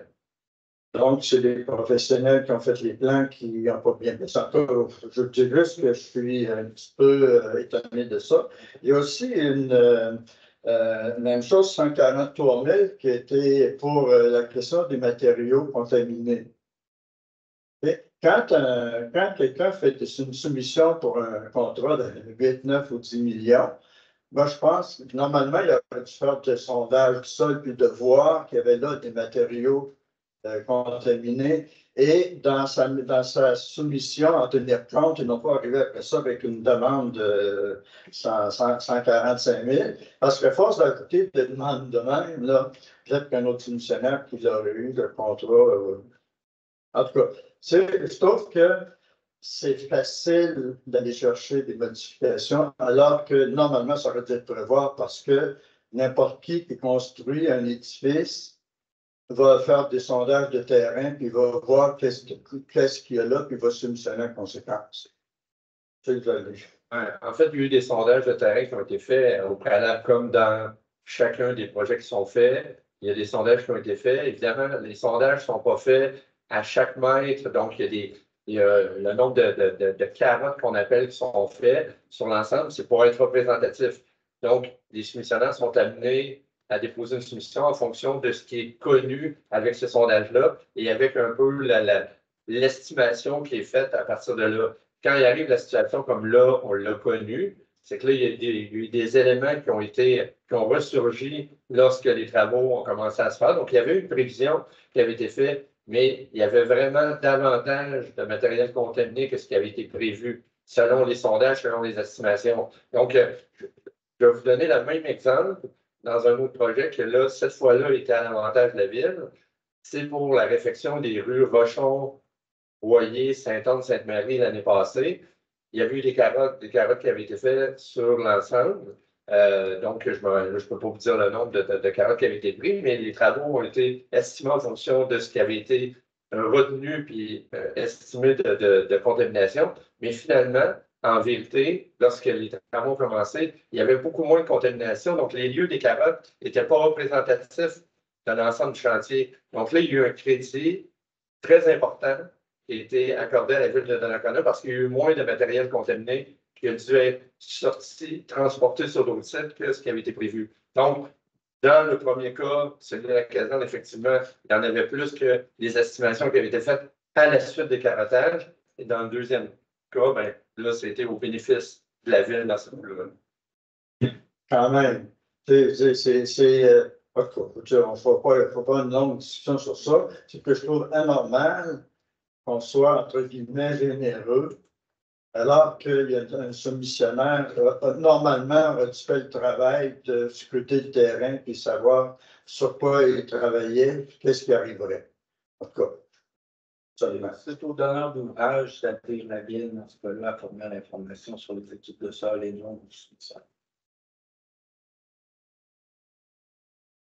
Donc, c'est les professionnels qui ont fait les plans qui n'ont pas bien fait ça. Je dis juste que je suis un petit peu étonné de ça. Il y a aussi une même chose, 143 000 qui était pour la question des matériaux contaminés. quand quelqu'un fait une soumission pour un contrat de 8, 9 ou 10 millions, moi, je pense que normalement, il aurait dû faire des sondages du sol puis de voir qu'il y avait là des matériaux contaminés et dans sa soumission, en tenir compte et non pas arriver après ça avec une demande de 145 000. Parce qu'à force d'écouter des demandes de même, là, peut-être qu'un autre soumissionnaire qui aurait eu le contrat. En tout cas, je trouve que c'est facile d'aller chercher des modifications, alors que normalement, ça aurait dû être prévoir parce que n'importe qui construit un édifice va faire des sondages de terrain, puis va voir qu'est-ce qu'il y a là, puis va soumissionner en conséquence. C'est le En fait, il y a eu des sondages de terrain qui ont été faits au préalable, comme dans chacun des projets qui sont faits. Il y a des sondages qui ont été faits. Évidemment, les sondages ne sont pas faits à chaque mètre, donc il y a le nombre de carottes qu'on appelle qui sont faits sur l'ensemble, c'est pour être représentatif. Donc, les soumissionnaires sont amenés à déposer une soumission en fonction de ce qui est connu avec ce sondage-là et avec un peu l'estimation qui est faite à partir de là. Quand il arrive la situation comme là, on l'a connu, c'est que là, il y a eu des éléments qui ont ressurgi lorsque les travaux ont commencé à se faire. Donc, il y avait une prévision qui avait été faite, mais il y avait vraiment davantage de matériel contaminé que ce qui avait été prévu selon les sondages, selon les estimations. Donc, je vais vous donner le même exemple dans un autre projet que là, cette fois-là, était à l'avantage de la ville. C'est pour la réfection des rues Rochon, Boyer, Sainte-Anne, Sainte-Marie l'année passée. Il y avait eu des carottes qui avaient été faites sur l'ensemble. Donc, je ne peux pas vous dire le nombre de carottes qui avaient été prises, mais les travaux ont été estimés en fonction de ce qui avait été retenu puis estimé de contamination. Mais finalement, en vérité, lorsque les travaux ont commencé, il y avait beaucoup moins de contamination. Donc, les lieux des carottes n'étaient pas représentatifs de l'ensemble du chantier. Donc là, il y a eu un crédit très important qui a été accordé à la ville de Donnacona parce qu'il y a eu moins de matériel contaminé qui a dû être sorti, transporté sur d'autres sites que ce qui avait été prévu. Donc, dans le premier cas, celui de la caserne, effectivement, il y en avait plus que les estimations qui avaient été faites à la suite des carottages. Et dans le deuxième cas, ben, là, c'était au bénéfice de la ville dans ce cas-là. Quand même. En tout cas, on ne fera pas une longue discussion sur ça. C'est que je trouve anormal qu'on soit, entre guillemets, généreux, alors qu'il y a un soumissionnaire, normalement, aurait dû faire le travail de scruter le terrain et savoir sur quoi il travaillait, qu'est-ce qui arriverait. En tout cas, absolument. C'est au donneur d'ouvrage d'appeler la ville dans ce cas-là à fournir l'information sur les études de sol et non du sous-sol.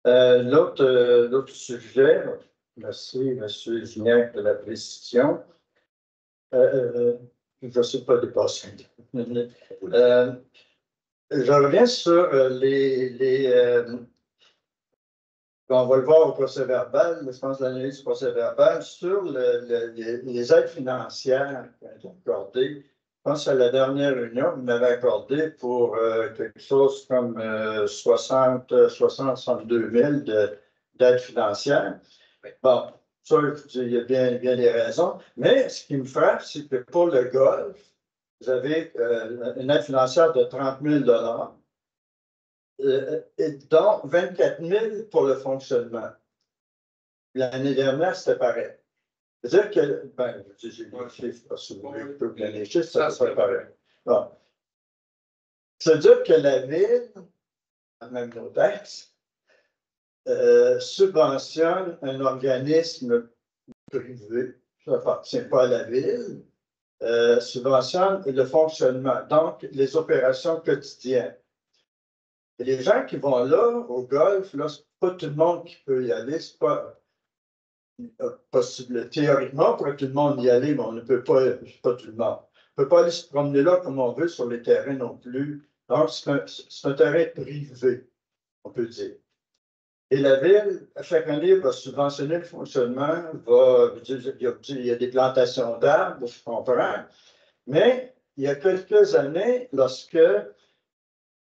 L'autre sujet, merci, M. Gignac, de la précision. Je ne sais pas dépasser. Je reviens sur on va le voir au procès-verbal, je pense l'analyse du procès-verbal, sur les aides financières qui ont été accordées. Je pense à la dernière réunion, vous m'avez accordé pour quelque chose comme 62 000 d'aides financières. Bon, ça, il y a bien des raisons. Mais ce qui me frappe, c'est que pour le golf, vous avez une aide financière de 30 000 et dont 24 000 pour le fonctionnement. L'année dernière, c'était pareil. C'est-à-dire que, j'ai les chiffres, si vous voulez, les chiffres, ça serait pareil. Bon. C'est-à-dire que la ville, même nos taxes, subventionne un organisme privé, ça n'appartient pas à la ville, subventionne le fonctionnement, donc les opérations quotidiennes. Et les gens qui vont là, au golf, là, c'est pas tout le monde qui peut y aller, c'est pas possible. Théoriquement, pour tout le monde y aller, mais on ne peut pas tout le monde. On ne peut pas aller se promener là comme on veut sur les terrains non plus. Donc, c'est un terrain privé, on peut dire. Et la ville, à chaque année, va subventionner le fonctionnement, il y a des plantations d'arbres, je comprends, mais il y a quelques années, lorsque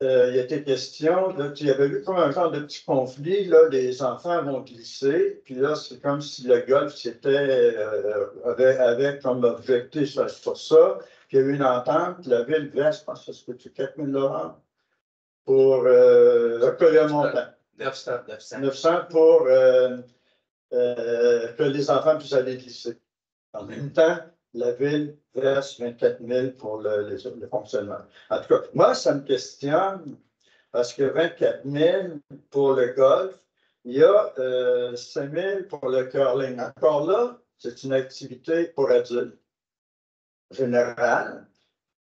il a été question, là, il y avait eu comme un genre de petit conflit, là, les enfants vont glisser, puis là, c'est comme si le golf avait comme objecté sur ça, puis il y a eu une entente, la ville verse, je pense que c'est 4 000 $, pour recoller le montant. 900 pour que les enfants puissent aller glisser. En même temps, la ville verse 24 000 pour le fonctionnement. En tout cas, moi, ça me questionne parce que 24 000 pour le golf, il y a 5 000 pour le curling. Encore là, c'est une activité pour adultes générale,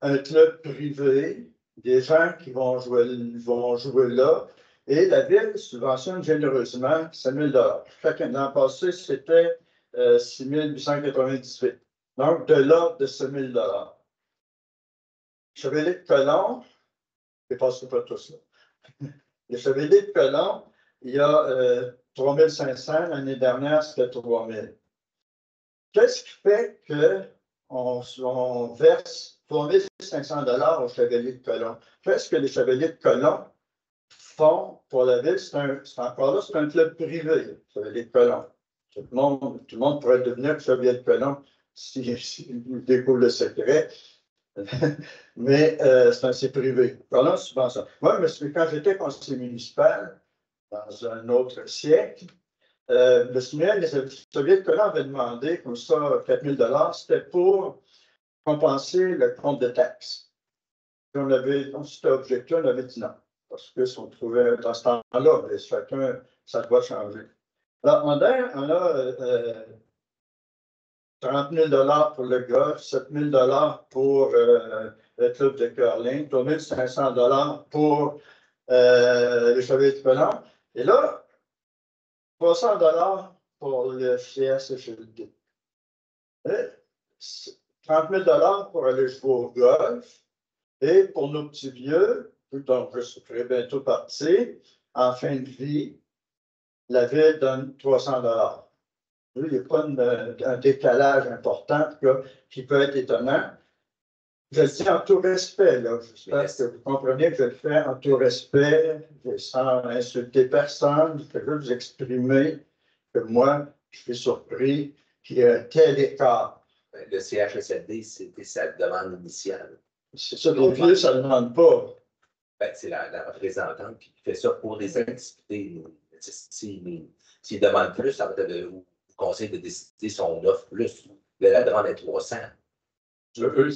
un club privé, des gens qui vont jouer là. Et la ville subventionne généreusement 5 000 $. L'an passé, c'était 6 898. Donc, de l'ordre de 5 000 $. Chevalier de Colomb, je ne passerai pas tout ça. Les Chevaliers de Colomb, il y a 3 500. L'année dernière, c'était 3 000. Qu'est-ce qui fait qu'on verse 3 500 $ aux Chevaliers de Colomb? Qu'est-ce que les Chevaliers de Colomb font pour la ville? C'est un club privé, Chevalier de Colomb. Tout le monde pourrait devenir Chevalier de Colomb s'il découvre le secret. Mais c'est privé. Colomb subventionne. Moi, quand j'étais conseiller municipal, dans un autre siècle, le SMIEL, les Chevaliers de Colomb avaient demandé comme ça 4 000 $. C'était pour compenser le compte de taxes. Puis on s'était objecté, on avait dit non. Parce que si on trouvait dans ce temps-là, chacun, ça doit changer. Alors, on a 30 000 $ pour le golf, 7 000 $ pour le club de curling, 3 500 $ pour les Chevaliers de Colomb. Et là, 300 $ pour le CSHLD. 30 000 $ pour aller jouer au golf. Et pour nos petits vieux, donc je serai bientôt parti, en fin de vie, la ville donne 300 $. Il n'y a pas un décalage important qui peut être étonnant. Je le dis en tout respect, là. J'espère que vous comprenez que je le fais en tout respect, sans insulter personne. Je veux vous exprimer que moi, je suis surpris qu'il y ait un tel écart. Le CHSLD, c'était sa demande initiale. C'est ça, les vieux, ça ne demande pas. Ben, c'est la représentante qui fait ça pour les activités. S'il demande plus, ça va être au conseil de décider son offre plus. La demande est 300. Eux,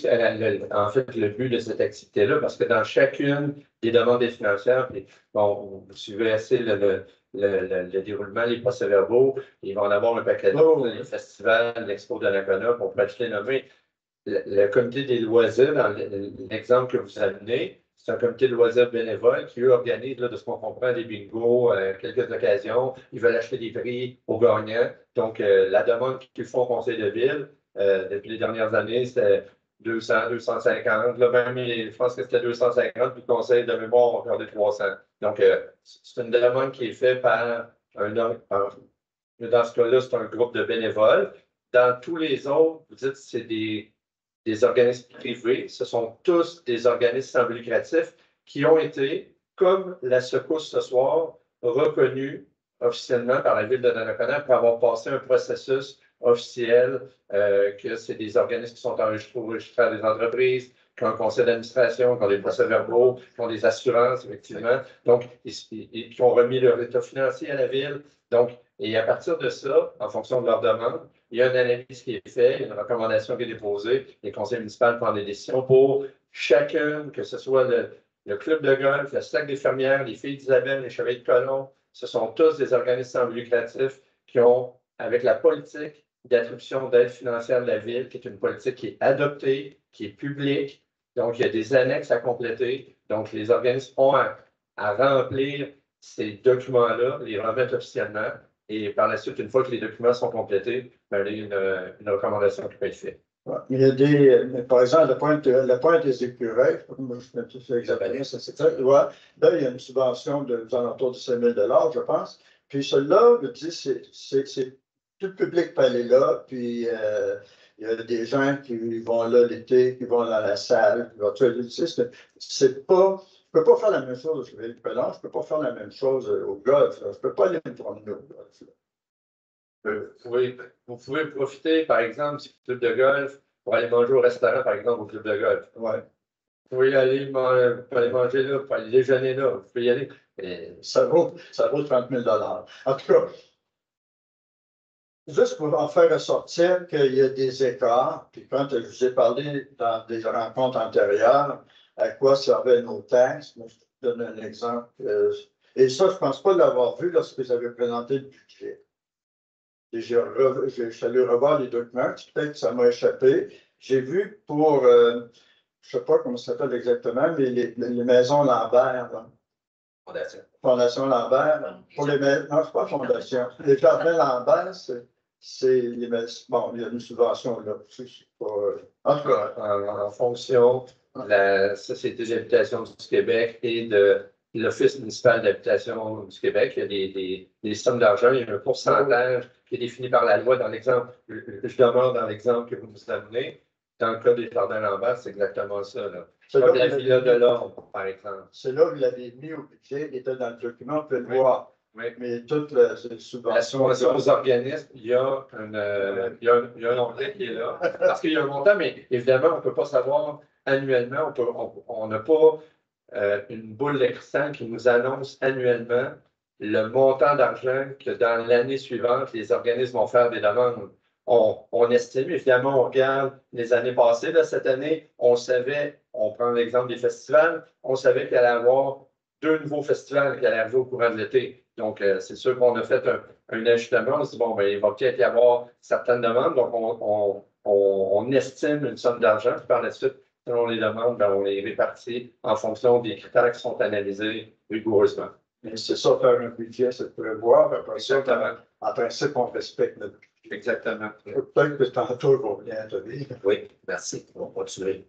en fait, le but de cette activité-là, parce que dans chacune des demandes financières, puis, bon, vous suivez assez le déroulement, les procès-verbaux, ils vont en avoir un paquet d'autres, le festival, l'expo de l'Anacona, on pourrait les nommer. Le comité des loisirs, dans l'exemple que vous amenez, c'est un comité de loisirs bénévole qui, eux, organise, là, de ce qu'on comprend, des bingos, quelques occasions. Ils veulent acheter des prix aux gagnants. Donc, la demande qu'ils font au conseil de ville, depuis les dernières années, c'était 200, 250. Là, même, je pense que c'était 250, puis le conseil de mémoire, on regardait 300. Donc, c'est une demande qui est faite par dans ce cas-là, c'est un groupe de bénévoles. Dans tous les autres, vous dites que c'est des organismes privés. Ce sont tous des organismes sans but lucratif qui ont été, comme la secousse ce soir, reconnus officiellement par la ville de Donnacona pour avoir passé un processus officiel, que c'est des organismes qui sont enregistrés à des entreprises, qui ont un conseil d'administration, qui ont des procès-verbaux, qui ont des assurances, effectivement, donc, qui ont remis leur état financier à la ville. Donc, et à partir de ça, en fonction de leur demande, il y a une analyse qui est faite, une recommandation qui est déposée, les conseils municipaux prennent des décisions pour chacun, que ce soit le club de golf, le Stack des fermières, les Filles d'Isabelle, les Chevaliers de Colomb, ce sont tous des organismes sans but lucratif qui ont, avec la politique d'attribution d'aide financière de la ville, qui est une politique qui est adoptée, qui est publique, donc il y a des annexes à compléter, donc les organismes ont à remplir ces documents-là, les remettre officiellement. Et par la suite, une fois que les documents sont complétés, ben, il y a une recommandation qui peut être faite. Ouais, il y a par exemple, la pointe des écureuils, moi je me suis fait examiner, ça c'est ça. Ouais, là, il y a une subvention aux alentours de 5 000 $, je pense. Puis celui-là, je dis, c'est tout le public peut aller là, puis il y a des gens qui vont là l'été, qui vont dans la salle, c'est pas peux pas faire la même chose au Ville Pellant, je peux pas faire la même chose au golf. Là. Je peux pas aller me promener au golf. Là. Vous pouvez profiter, par exemple, du club de golf pour aller manger au restaurant, par exemple, au club de golf. Ouais. Vous pouvez aller, manger là, vous pouvez aller déjeuner là, vous pouvez y aller. Ça vaut 30 000 $. En tout cas, juste pour en faire ressortir qu'il y a des écarts, puis quand je vous ai parlé dans des rencontres antérieures, à quoi servaient nos taxes, moi, je te donne un exemple. Et ça, je ne pense pas l'avoir vu lorsque vous avez présenté le budget. Et je suis allé revoir les documents, peut-être que ça m'a échappé. J'ai vu pour, je ne sais pas comment ça s'appelle exactement, mais les maisons Lambert. Là. Fondation. Fondation Lambert. Pour les maisons, non, c'est pas Fondation. Les jardins Lambert, c'est les maisons. Bon, il y a une subvention là. En tout cas. En fonction de la Société d'habitation du Québec et de l'Office municipal d'habitation du Québec, il y a des sommes d'argent, il y a un pourcentage qui est défini par la loi dans l'exemple. Je demeure dans l'exemple que vous nous amenez. Dans le cas des jardins Lambert, c'est exactement ça. Là. Comme la Villa de l'Ordre, par exemple. C'est là que vous l'avez mis au budget, il était dans le document, on peut le voir. Oui. Mais toute la subvention. La subvention aux organismes, il y a un onglet qui est là. Parce qu'il y a un montant, mais évidemment, on ne peut pas savoir annuellement, on n'a pas une boule de cristal qui nous annonce annuellement le montant d'argent que dans l'année suivante, les organismes vont faire des demandes. On estime, évidemment, on regarde les années passées. Là, cette année, on savait, on prend l'exemple des festivals, on savait qu'il allait y avoir 2 nouveaux festivals qui allaient arriver au courant de l'été. Donc, c'est sûr qu'on a fait un ajustement. On se dit, bon, ben, il va peut-être y avoir certaines demandes. Donc, on estime une somme d'argent. Puis par la suite, selon les demandes, ben, on les répartit en fonction des critères qui sont analysés rigoureusement. Mais c'est ça, faire un budget, c'est de prévoir. Exactement. En principe, on respecte notre budget. Exactement. Peut-être que tantôt, je vais bien te dire. Oui, merci. On va continuer.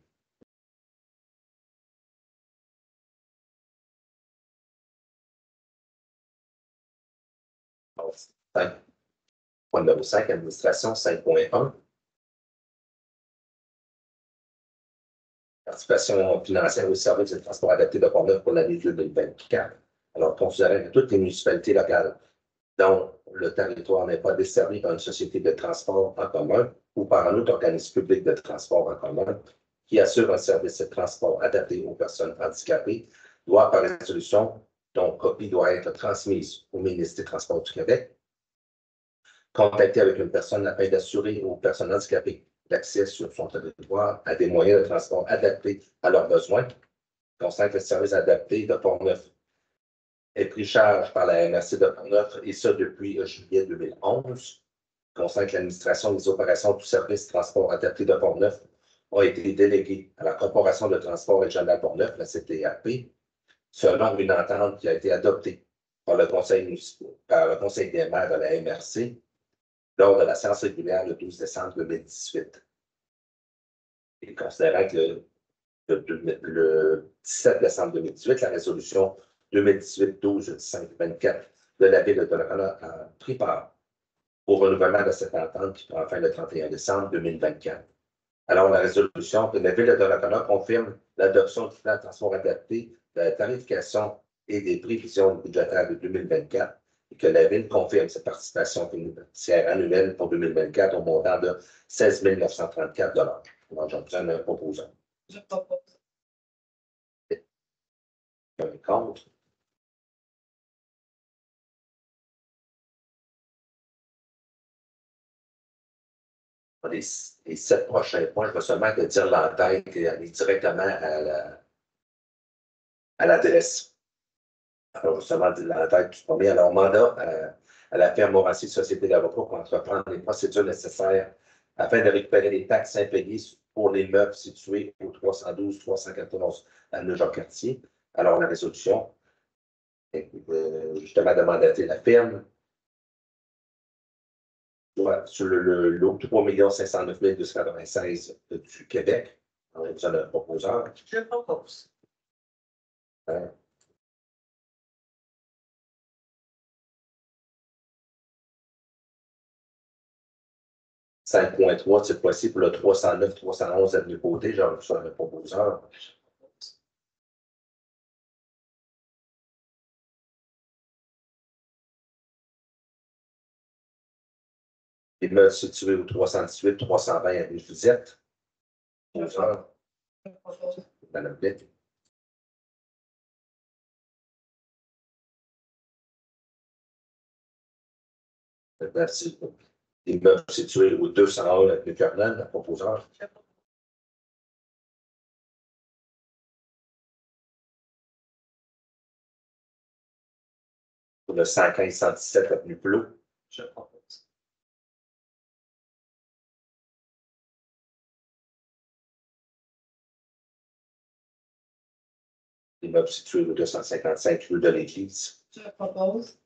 Point numéro 5, administration 5.1. Participation financière au service de transport adapté de Port-Neuf pour l'année 2024. Alors, considérant que toutes les municipalités locales dont le territoire n'est pas desservi par une société de transport en commun ou par un autre organisme public de transport en commun qui assure un service de transport adapté aux personnes handicapées, doit, par résolution, dont copie doit être transmise au ministre des Transports du Québec, contacter avec une personne afin d'assurer aux personnes handicapées l'accès sur son territoire à des moyens de transport adaptés à leurs besoins, consacre le service adapté de Port-Neuf est pris charge par la MRC de Port-Neuf et ça depuis juillet 2011. Consacre l'administration des opérations du service transport adapté de Port-Neuf a été déléguée à la Corporation de transport régional Port-Neuf, la CTRP, selon une entente qui a été adoptée par le Conseil des maires de la MRC lors de la séance régulière le 12 décembre 2018. Et considérant que le 17 décembre 2018, la résolution 2018-12-524 de la Ville de Donnacona a pris part au renouvellement de cette entente qui prend fin le 31 décembre 2024. Alors, la résolution de la Ville de Donnacona confirme l'adoption du plan de transport adapté, de la tarification et des prévisions budgétaires de 2024 et que la Ville confirme sa participation financière annuelle pour 2024 au montant de 16 934 $. Alors, j'en prends un proposant. Je propose. Un contre. Les 7 prochains points, je vais seulement te dire l'entête et aller directement à l'adresse. Alors, seulement dire l'entête du premier. Alors, mandat à la firme Morancy Société d'avocats pour entreprendre les procédures nécessaires afin de récupérer les taxes impayées pour les meubles situés au 312-314 à Neujac-Cartier. Alors, la résolution, justement, de mandater la firme sur le lot 3 509 296 du Québec. On a besoin d'un proposeur. Je propose. 5.3, cette fois-ci, pour le 309-311 Avenue Côté, j'ai besoin d'un proposeur. Immeuble situé au 318, 320 avenue Fusette. Bonsoir, Madame Blais. Merci. Immeuble situé au 201 avenue Carnan, la proposeur. Pour le 115-117 avenue Plot. Je propose. Immeuble situé au 255 rue de l'Église. Je propose.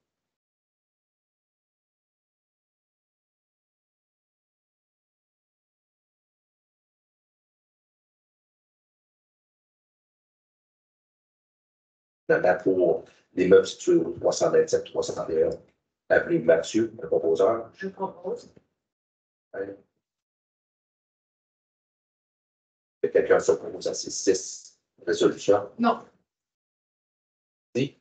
Pour l'immeuble situé au 327-331 avenue Mathieu, le proposeur. Je propose. Quelqu'un s'oppose à ces 6 résolutions? Non. Oui.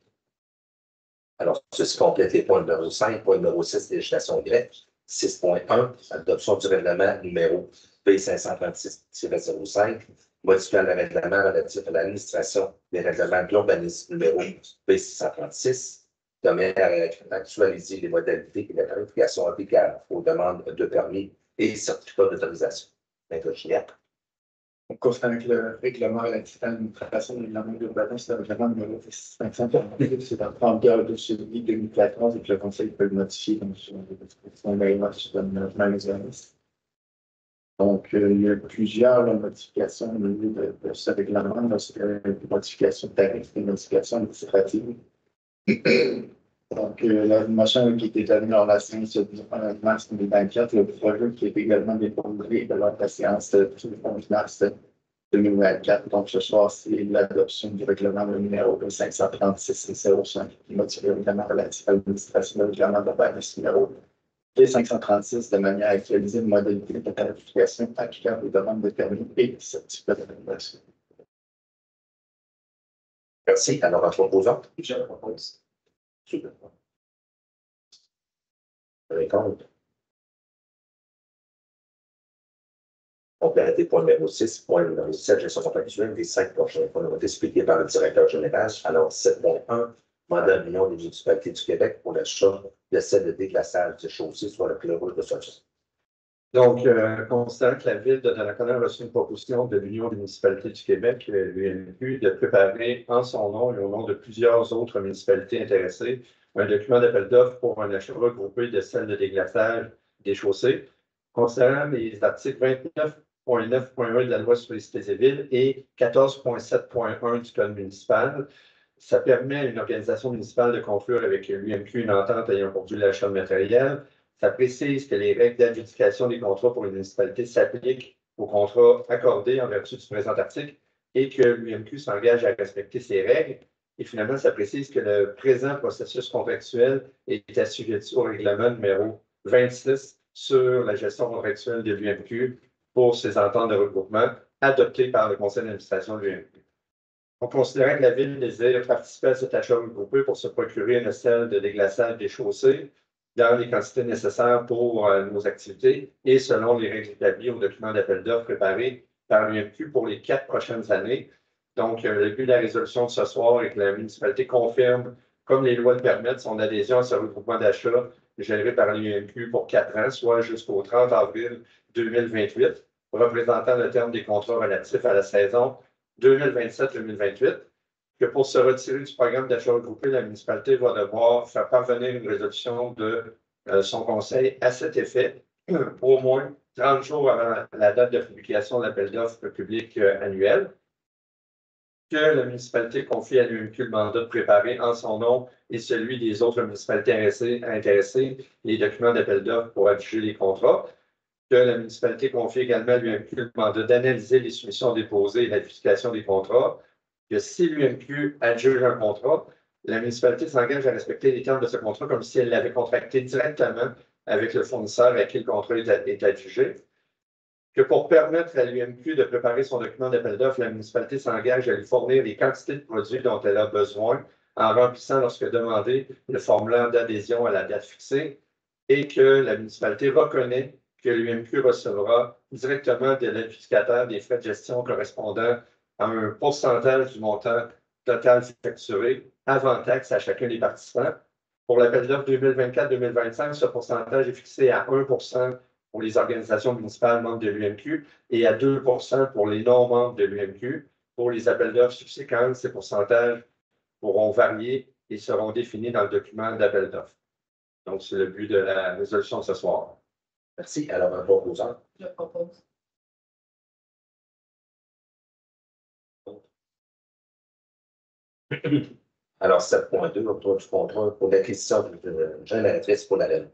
Alors, ceci complète les points numéro 5, point numéro 6, législation grecque. 6.1, adoption du règlement numéro B536-05, modifiant le règlement relatif à l'administration des règlements de l'urbanisme numéro B636, de manière à actualiser les modalités et la tarification applicables aux demandes de permis et certificats d'autorisation. On constate que le règlement relatif à l'administration des règlements d'urbanisme, c'est le règlement numéro 548, c'est en 30 heures de celui 2014 et que le Conseil peut le modifier comme sur les dispositions de la loi sur l'aménagement urbaniste. Donc, il y a plusieurs modifications au niveau de ce règlement. C'est des modifications de tarifs, des modifications administratives. Donc, la motion qui était donnée lors de la séance du mars 2024, le projet qui est également déposé lors de la séance du 11 mars 2024. Donc, ce soir, c'est l'adoption du règlement numéro 536-05 qui modifie le règlement relatif à l'administration du règlement d'urbanisme numéro 536 de manière à actualiser les modalités de tarification applicables aux demandes de permis et de certificats d'autorisation. Merci. Alors, en proposant. Je propose. Super. Compte. Compléter point numéro 6, point numéro 7, gestion contractuelle des 5 prochains points expliqués par le directeur général. Alors, 7.1, mandat de l'Union des municipalités du Québec pour l'achat de celle de déglaçage de chaussées, soit le chlorure de sodium. Donc, considérant que la Ville de Donnacona a reçu une proposition de l'Union des municipalités du Québec, l'UNQ, de préparer en son nom et au nom de plusieurs autres municipalités intéressées un document d'appel d'offres pour un achat regroupé de celles de déglaçage des chaussées. Considérant les articles 29.9.1 de la loi sur les cités et villes et 14.7.1 du Code municipal, ça permet à une organisation municipale de conclure avec l'UMQ une entente ayant pour but l'achat de matériel. Ça précise que les règles d'adjudication des contrats pour les municipalités s'appliquent aux contrats accordés en vertu du présent article et que l'UMQ s'engage à respecter ces règles. Et finalement, ça précise que le présent processus contractuel est assujetti au règlement numéro 26 sur la gestion contractuelle de l'UMQ pour ces ententes de regroupement adoptées par le conseil d'administration de l'UMQ. On considérait que la Ville désire participer à cet achat regroupé pour se procurer une selle de déglaçage des chaussées dans les quantités nécessaires pour nos activités et selon les règles établies au document d'appel d'offres préparé par l'UMQ pour les 4 prochaines années. Donc, le but de la résolution de ce soir est que la municipalité confirme, comme les lois le permettent, son adhésion à ce regroupement d'achat géré par l'UMQ pour 4 ans, soit jusqu'au 30 avril 2028, représentant le terme des contrats relatifs à la saison 2027-2028. Que pour se retirer du programme d'achat regroupé, la municipalité va devoir faire parvenir une résolution de son conseil à cet effet, au moins 30 jours avant la date de publication de l'appel d'offres public annuel, que la municipalité confie à l'UMQ le mandat de préparer en son nom et celui des autres municipalités intéressées les documents d'appel d'offres pour adjuger les contrats, que la municipalité confie également à l'UMQ le mandat d'analyser les soumissions déposées et l'adjudication des contrats, que si l'UMQ adjuge un contrat, la municipalité s'engage à respecter les termes de ce contrat comme si elle l'avait contracté directement avec le fournisseur à qui le contrat est adjugé. Que pour permettre à l'UMQ de préparer son document d'appel d'offres, la municipalité s'engage à lui fournir les quantités de produits dont elle a besoin en remplissant, lorsque demandé, le formulaire d'adhésion à la date fixée. et que la municipalité reconnaît que l'UMQ recevra directement de l'adjudicateur des frais de gestion correspondant à un pourcentage du montant total facturé avant taxe à chacun des participants. Pour l'appel d'offres 2024-2025, ce pourcentage est fixé à 1% pour les organisations municipales membres de l'UMQ et à 2% pour les non-membres de l'UMQ. Pour les appels d'offres subséquents, ces pourcentages pourront varier et seront définis dans le document d'appel d'offres. Donc, c'est le but de la résolution ce soir. Merci. Alors, un proposant. Je propose. Alors, 7.2, octroi du contrat pour l'acquisition d'une génératrice pour l'ARENA.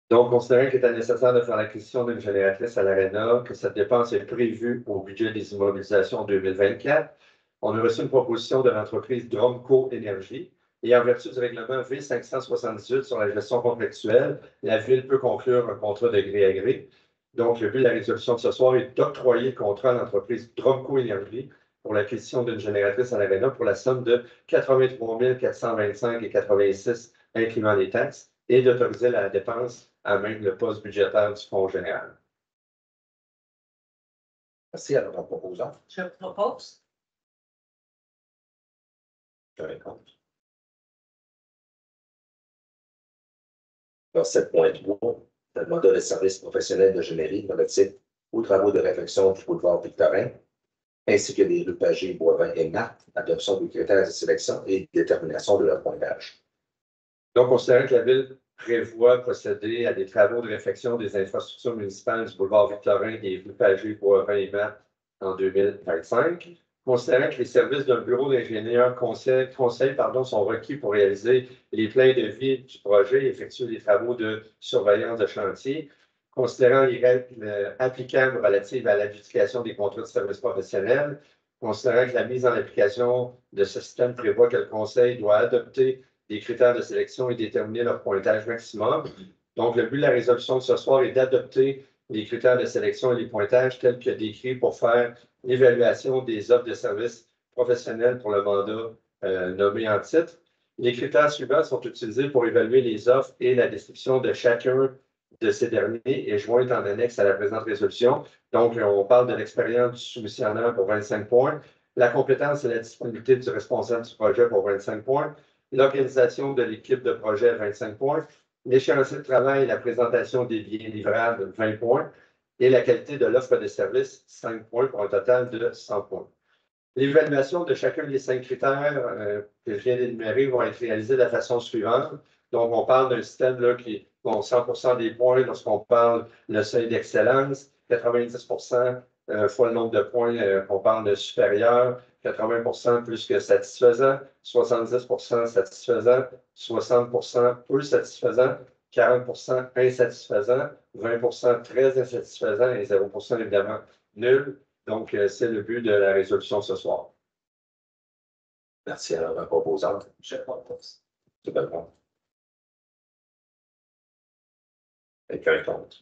Donc, considérant qu'il était nécessaire de faire l'acquisition d'une génératrice à l'ARENA, que cette dépense est prévue au budget des immobilisations 2024, on a reçu une proposition de l'entreprise Dromco Énergie. Et en vertu du règlement V578 sur la gestion contractuelle, la Ville peut conclure un contrat de gré à gré. Donc, le but de la résolution de ce soir est d'octroyer le contrat à l'entreprise Dromco Énergie pour l'acquisition d'une génératrice à l'ARENA pour la somme de 83 425,86 incluant les taxes et d'autoriser la dépense à même le poste budgétaire du Fonds général. Merci. Alors, un proposant. Je propose. Je réponds. Alors, 7.3, le mandat de service professionnel de générie relatif aux travaux de réfection du boulevard Victorin, ainsi que des rues Pagé, Boivin et Marthe, adoption des critères de sélection et détermination de leur pointage. Donc, considérant que la Ville prévoit procéder à des travaux de réfection des infrastructures municipales du boulevard Victorin et rues Pagé, Boivin et Marthe en 2025, considérant que les services d'un bureau d'ingénieur conseil sont requis pour réaliser les plans de vie du projet et effectuer les travaux de surveillance de chantier, considérant les règles applicables relatives à l'adjudication des contrats de services professionnels, considérant que la mise en application de ce système prévoit que le Conseil doit adopter des critères de sélection et déterminer leur pointage maximum. Donc, le but de la résolution de ce soir est d'adopter les critères de sélection et les pointages tels que décrits pour faire l'évaluation des offres de services professionnels pour le mandat nommé en titre. Les critères suivants sont utilisés pour évaluer les offres et la description de chacun de ces derniers est jointe en annexe à la présente résolution. Donc, on parle de l'expérience du soumissionnaire pour 25 points, la compétence et la disponibilité du responsable du projet pour 25 points, l'organisation de l'équipe de projet 25 points, l'échéancier de travail et la présentation des biens livrables 20 points, et la qualité de l'offre de service 5 points pour un total de 100 points. L'évaluation de chacun des 5 critères que je viens d'énumérer vont être réalisées de la façon suivante. Donc, on parle d'un système là, qui bon 100% des points lorsqu'on parle le seuil d'excellence, 90% fois le nombre de points qu'on parle de supérieur, 80% plus que satisfaisant, 70% satisfaisant, 60% peu satisfaisant, 40% insatisfaisant, 20% très insatisfaisant et 0% évidemment nul. Donc, c'est le but de la résolution ce soir. Merci. Alors, un proposant. Je propose. C'est bien bon. Quelqu'un contre.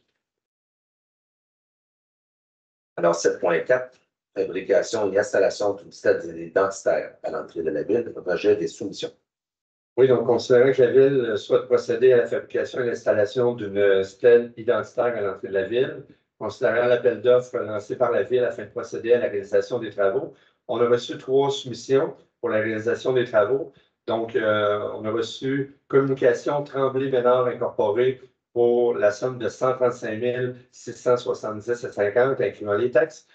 Alors, 7.4, fabrication et installation d'une stèle identitaire à l'entrée de la ville, rejet des soumissions. Oui, donc, considérant que la Ville souhaite procéder à la fabrication et l'installation d'une stèle identitaire à l'entrée de la Ville, considérant l'appel d'offres lancé par la Ville afin de procéder à la réalisation des travaux, on a reçu 3 soumissions pour la réalisation des travaux. Donc, on a reçu Communication Tremblay-Ménard Incorporée pour la somme de 135 670,50 incluant les taxes.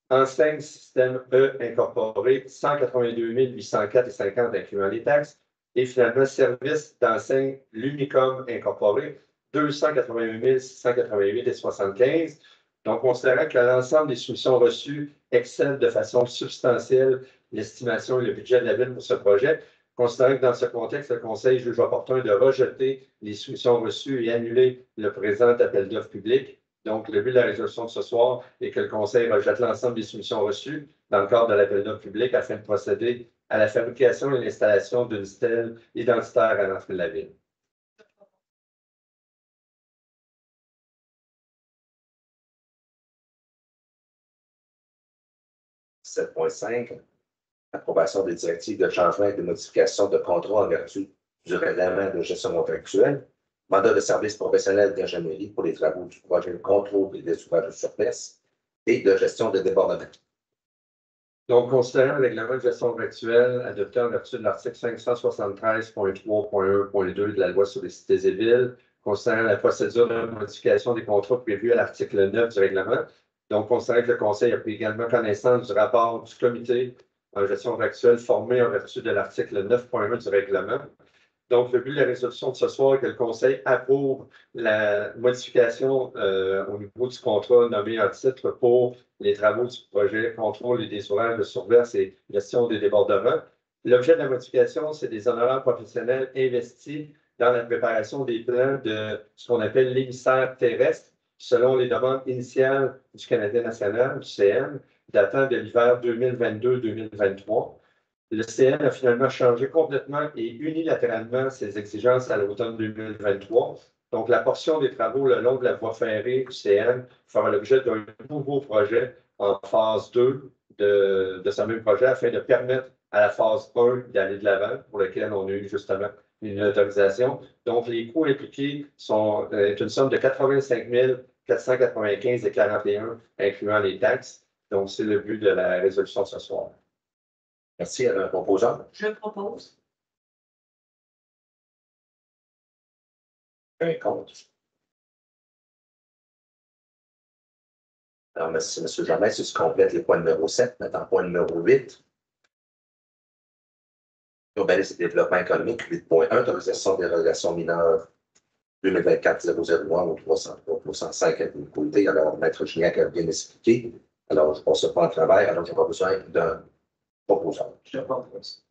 Enseigne Système E Incorporé, 182 804,50 incluant les taxes. Et finalement, Service d'enseigne Lumicom Incorporé, 288 688,75. Donc, considérant que l'ensemble des soumissions reçues excèdent de façon substantielle l'estimation et le budget de la Ville pour ce projet, considérant que dans ce contexte, le Conseil juge opportun de rejeter les soumissions reçues et annuler le présent appel d'offres public. Donc, le but de la résolution de ce soir est que le Conseil rejette l'ensemble des soumissions reçues dans le cadre de l'appel d'offres public afin de procéder à la fabrication et l'installation d'une stèle identitaire à l'entrée de la Ville. « 7.5. Approbation des directives de changement et de modification de contrat en vertu du règlement de gestion contractuelle. mandat de service professionnel d'ingénierie pour les travaux du projet de contrôle et des ouvrages de surface et de gestion de débordement. Donc, considérant le règlement de gestion actuel adopté en vertu de l'article 573.3.1.2 de la loi sur les cités et villes, considérant la procédure de modification des contrats prévue à l'article 9 du règlement, donc considérant que le Conseil a pris également connaissance du rapport du comité en gestion actuelle formé en vertu de l'article 9.1 du règlement. Donc, le but de la résolution de ce soir est que le Conseil approuve la modification au niveau du contrat nommé en titre pour les travaux du projet contrôle et des ouvrages de surveillance et gestion des débordements. L'objet de la modification, c'est des honoraires professionnels investis dans la préparation des plans de ce qu'on appelle l'émissaire terrestre, selon les demandes initiales du Canadien national, du CN, datant de l'hiver 2022-2023. Le CN a finalement changé complètement et unilatéralement ses exigences à l'automne 2023. Donc, la portion des travaux le long de la voie ferrée du CN fera l'objet d'un nouveau projet en phase 2 de ce même projet afin de permettre à la phase 1 d'aller de l'avant, pour laquelle on a eu justement une autorisation. Donc, les coûts impliqués sont une somme de 85 495,41 incluant les taxes. Donc, c'est le but de la résolution de ce soir. Merci à un proposant. Je propose. Un contre. Alors, merci, M. Germain. Si tu complètes les points numéro 7, maintenant point numéro 8. Urbanisme et développement économique, 8.1, autorisation des relations mineures 2024-001 au 305 à côté. Alors, Maître Gignac a bien expliqué. Alors, je passe pas en travail, alors je n'ai pas besoin d'un proposant. Je propose.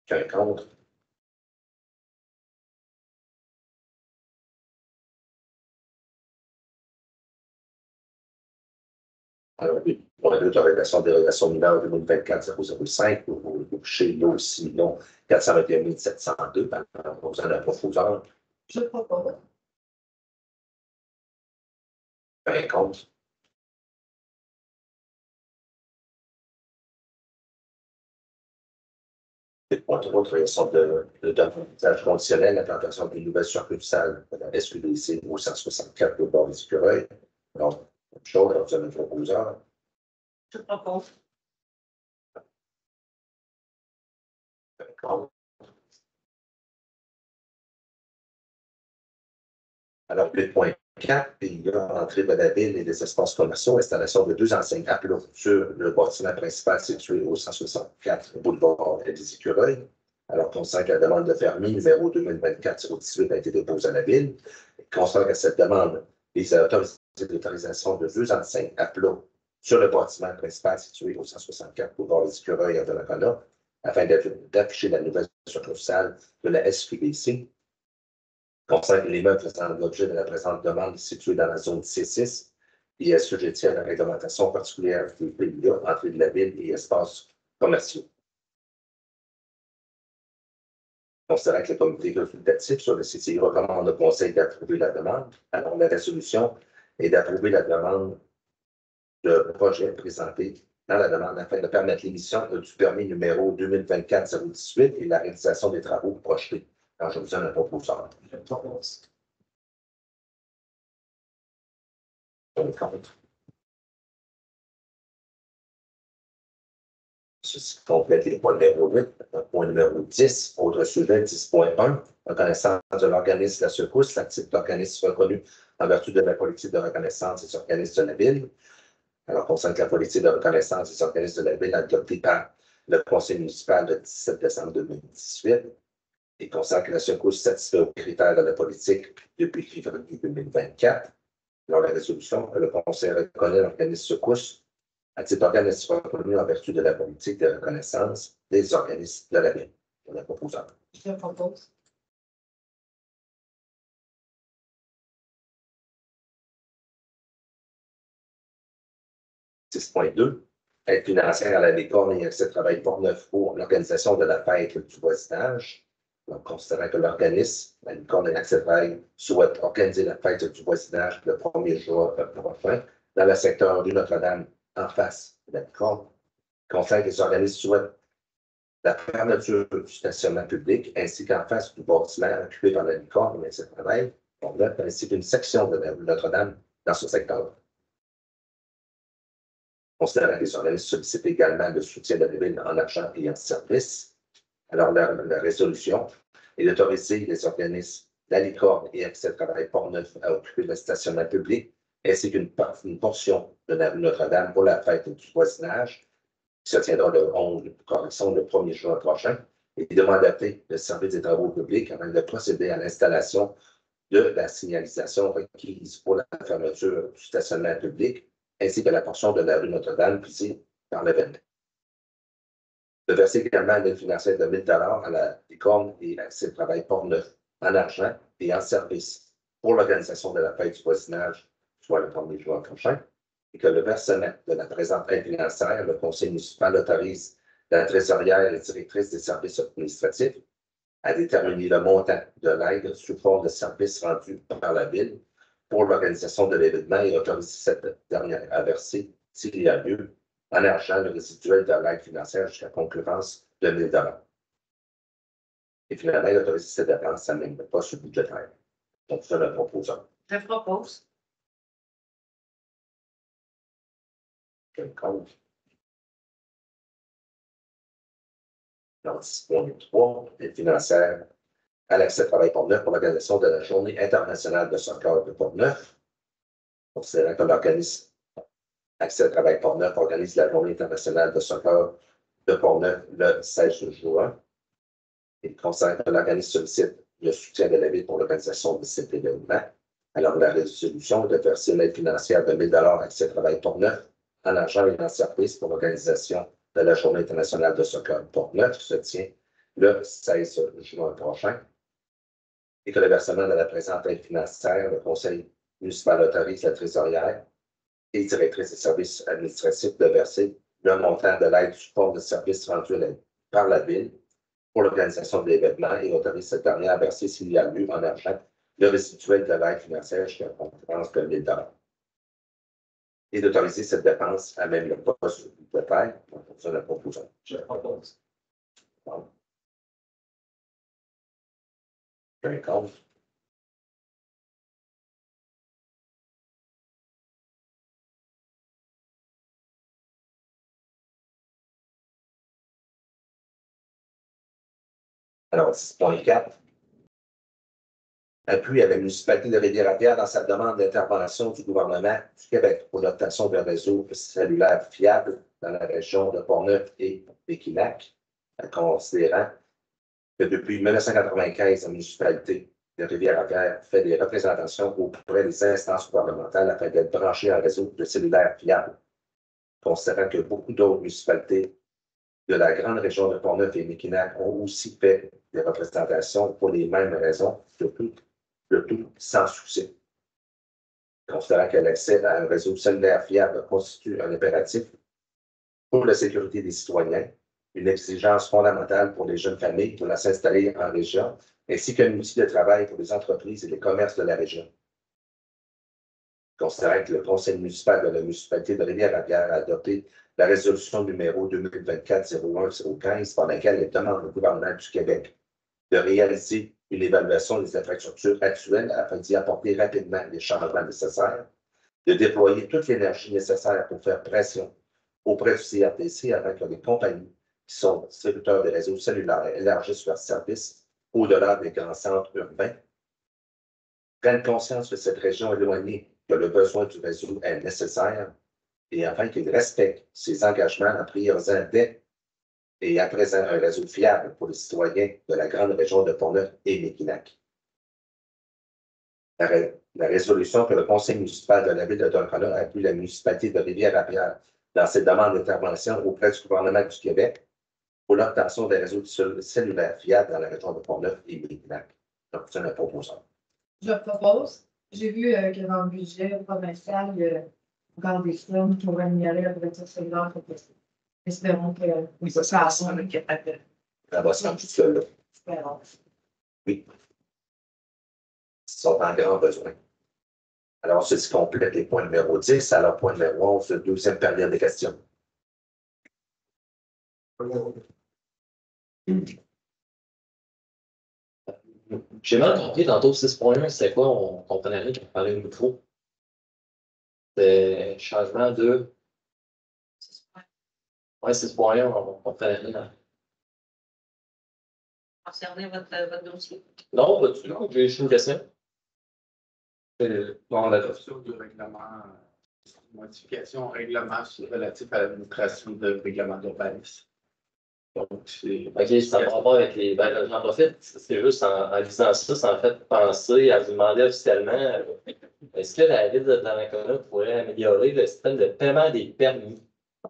Qu'un contre. Alors, oui, pour l'autorisation des relations mineures 2024-005 pour le chez l'eau, sinon 421 702, alors, on besoin d'un proposant. Je propose. Un contre. Pour l'autorisation de d'usage conditionnel, l'implantation des nouvelles succursales de la SQDC au 164 au bord des écureuils. Alors, une chose, alors, vous avez un proposeur. Je propose. Un contre. Alors, 8.4, il y a entrée de la ville et des espaces commerciaux, installation de 2 enseignes à plat sur le bâtiment principal situé au 164 boulevard des Écureuils. Alors, constate que la demande de permis numéro 2024-018 a été déposée à la ville. Constate que cette demande vise à autoriser l'autorisation de 2 enseignes à plat sur le bâtiment principal situé au 164 boulevard des Écureuils à Donnacona, afin d'afficher la nouvelle succursale de la SQDC. Constate que l'immeuble faisant l'objet de la présente demande situé dans la zone C6 et assujetti à la réglementation particulière du PIA, entrée de la ville et espaces commerciaux. Considérant que le comité consultatif sur le CCI recommande au Conseil d'approuver la demande, alors la résolution est d'approuver la demande de projet présenté dans la demande afin de permettre l'émission du permis numéro 2024-018 et la réalisation des travaux projetés. Alors, je vous donne un proposeur. Je propose. Un contre. Ceci complète les points numéro 8. Point numéro 10, autre sujet 10.1, reconnaissance de l'organisme de la secousse, l'actif d'organisme reconnu en vertu de la politique de reconnaissance des organismes de la ville. Alors, concernant la politique de reconnaissance des organismes de la ville adoptée par le conseil municipal le 17 décembre 2018, et constate que la secousse satisfait aux critères de la politique depuis février 2024. Dans la résolution, le Conseil reconnaît l'organisme secousse à titre d'organisme reconnu en vertu de la politique de reconnaissance des organismes de la ville. On a proposé. Je propose. « 6.2. Aide financière à la licorne et accès de travail pour neuf pour l'organisation de la fête du voisinage. Donc, considérant que l'organisme, la licorne et l'accès de travail, souhaite organiser la fête du voisinage le 1er juin prochain dans le secteur du Notre-Dame en face de la licorne. Considérant que les organismes souhaitent la fermeture du stationnement public, ainsi qu'en face du bâtiment occupé par la licorne, mais c'est pareil, ainsi qu'une section de la rue Notre-Dame dans ce secteur. Considérant que les organismes sollicitent également le soutien de la ville en argent et en service, alors la résolution est d'autoriser les organismes La Licorne et Accès Travail Port-Neuf à occuper le stationnement public, ainsi qu'une portion de la rue Notre-Dame pour la fête du voisinage, qui se tiendra le 1er juin prochain, et de mandater le service des travaux publics afin de procéder à l'installation de la signalisation requise pour la fermeture du stationnement public, ainsi que la portion de la rue Notre-Dame visée par l'événement. De verser également une aide financière de 1 000 à la Licorne et Accès Travail Port-Neuf en argent et en service pour l'organisation de la fête du voisinage, soit le 1er juin prochain, et que le versement de la présente aide financière, le conseil municipal autorise la trésorière et directrice des services administratifs à déterminer le montant de l'aide sous forme de services rendus par la ville pour l'organisation de l'événement et autoriser cette dernière à verser, s'il y a lieu, en argent le résiduel de l'aide financière jusqu'à concurrence de 1 000 $. Et finalement, il autorise cette dépense à même pas sur budgétaire. Donc, ça, le proposant. Je propose. Quel compte? Donc, 6.3, aide financière à l'accès Travail Port-Neuf pour l'organisation de la Journée internationale de soccer de Port-Neuf. Considérant que l'organisme Accès Travail Port-Neuf organise la Journée internationale de soccer de Port-Neuf le 16 juin. Il considère que l'organisme sollicite le soutien de la ville pour l'organisation de cet événement. Alors, la résolution est de verser une aide financière de 1 000 $ à Accès Travail Port-Neuf en argent et en service pour l'organisation de la Journée internationale de soccer Port-Neuf qui se tient le 16 juin prochain. Et que le versement de la présente aide financière, le conseil municipal autorise la trésorière et directrice des services administratifs de verser le montant de l'aide sous forme de services rendus par la ville pour l'organisation de l'événement et autorise cette dernière à verser, s'il y a lieu, en argent, le résiduel de l'aide financière jusqu'à concurrence de 1 000 $. Et d'autoriser cette dépense à même le poste de taille en fonction de la proposition. Je propose. Un compte. Alors, 6.4. Appui à la municipalité de Rivière-à-Pierre dans sa demande d'intervention du gouvernement du Québec pour l'obtention d'un réseau cellulaire fiable dans la région de Port-Neuf et Pékinac, considérant que depuis 1995, la municipalité de Rivière-à-Pierre fait des représentations auprès des instances gouvernementales afin d'être branchée à un réseau de cellulaire fiable, considérant que beaucoup d'autres municipalités de la grande région de Port-Neuf et Pékinac ont aussi fait des représentations pour les mêmes raisons, le tout sans succès. Considérant que l'accès à un réseau cellulaire fiable constitue un impératif pour la sécurité des citoyens, une exigence fondamentale pour les jeunes familles pour s'installer en région, ainsi qu'un outil de travail pour les entreprises et les commerces de la région. Considérant que le conseil municipal de la municipalité de Rivière-à-Pierre a adopté la résolution numéro 2024-01-015 par laquelle elle demande au gouvernement du Québec de réaliser une évaluation des infrastructures actuelles afin d'y apporter rapidement les changements nécessaires, de déployer toute l'énergie nécessaire pour faire pression auprès du CRTC afin que les compagnies qui sont distributeurs de réseaux cellulaires élargissent leurs services au-delà des grands centres urbains, prennent conscience de cette région éloignée que le besoin du réseau est nécessaire et afin qu'ils respectent ces engagements en priorisant dès et à présent un réseau fiable pour les citoyens de la grande région de Port-Neuf et Pékinac. La résolution que le conseil municipal de la ville de Donnacona appuie la municipalité de Rivière-à-Pierre dans ses demandes d'intervention auprès du gouvernement du Québec pour l'obtention des réseaux cellulaires fiables dans la région de Port-Neuf et Pékinac. Donc, c'est une proposition. Je propose. J'ai vu que dans le budget provincial, il y a encore des sommes pour améliorer la couverture cellulaire. Espérons que Oui, ça passe, on est capable de. Ça va se rendre jusque-là. espérons. Oui. Ils sont en grand besoin. Alors, ceci complète les points numéro 10. Alors, point numéro 11, deuxième période de questions. J'ai mal compris tantôt 6.1, c'est quoi? On comprenait rien quand on parlait de micro. C'est changement de. Ouais, 6.1, on comprenait rien. Concernez votre dossier. Non, pas du tout. Non, j'ai juste une question. Bon, la Sur du règlement, modification au règlement relatif à l'administration de règlement d'urbanisme. Donc, c'est. OK, ça va rapport avec les. Ben, j'en profite, c'est juste en lisant ça, ça m'a fait penser à vous demander officiellement est-ce que la ville de Donnacona pourrait améliorer le système de paiement des permis? Je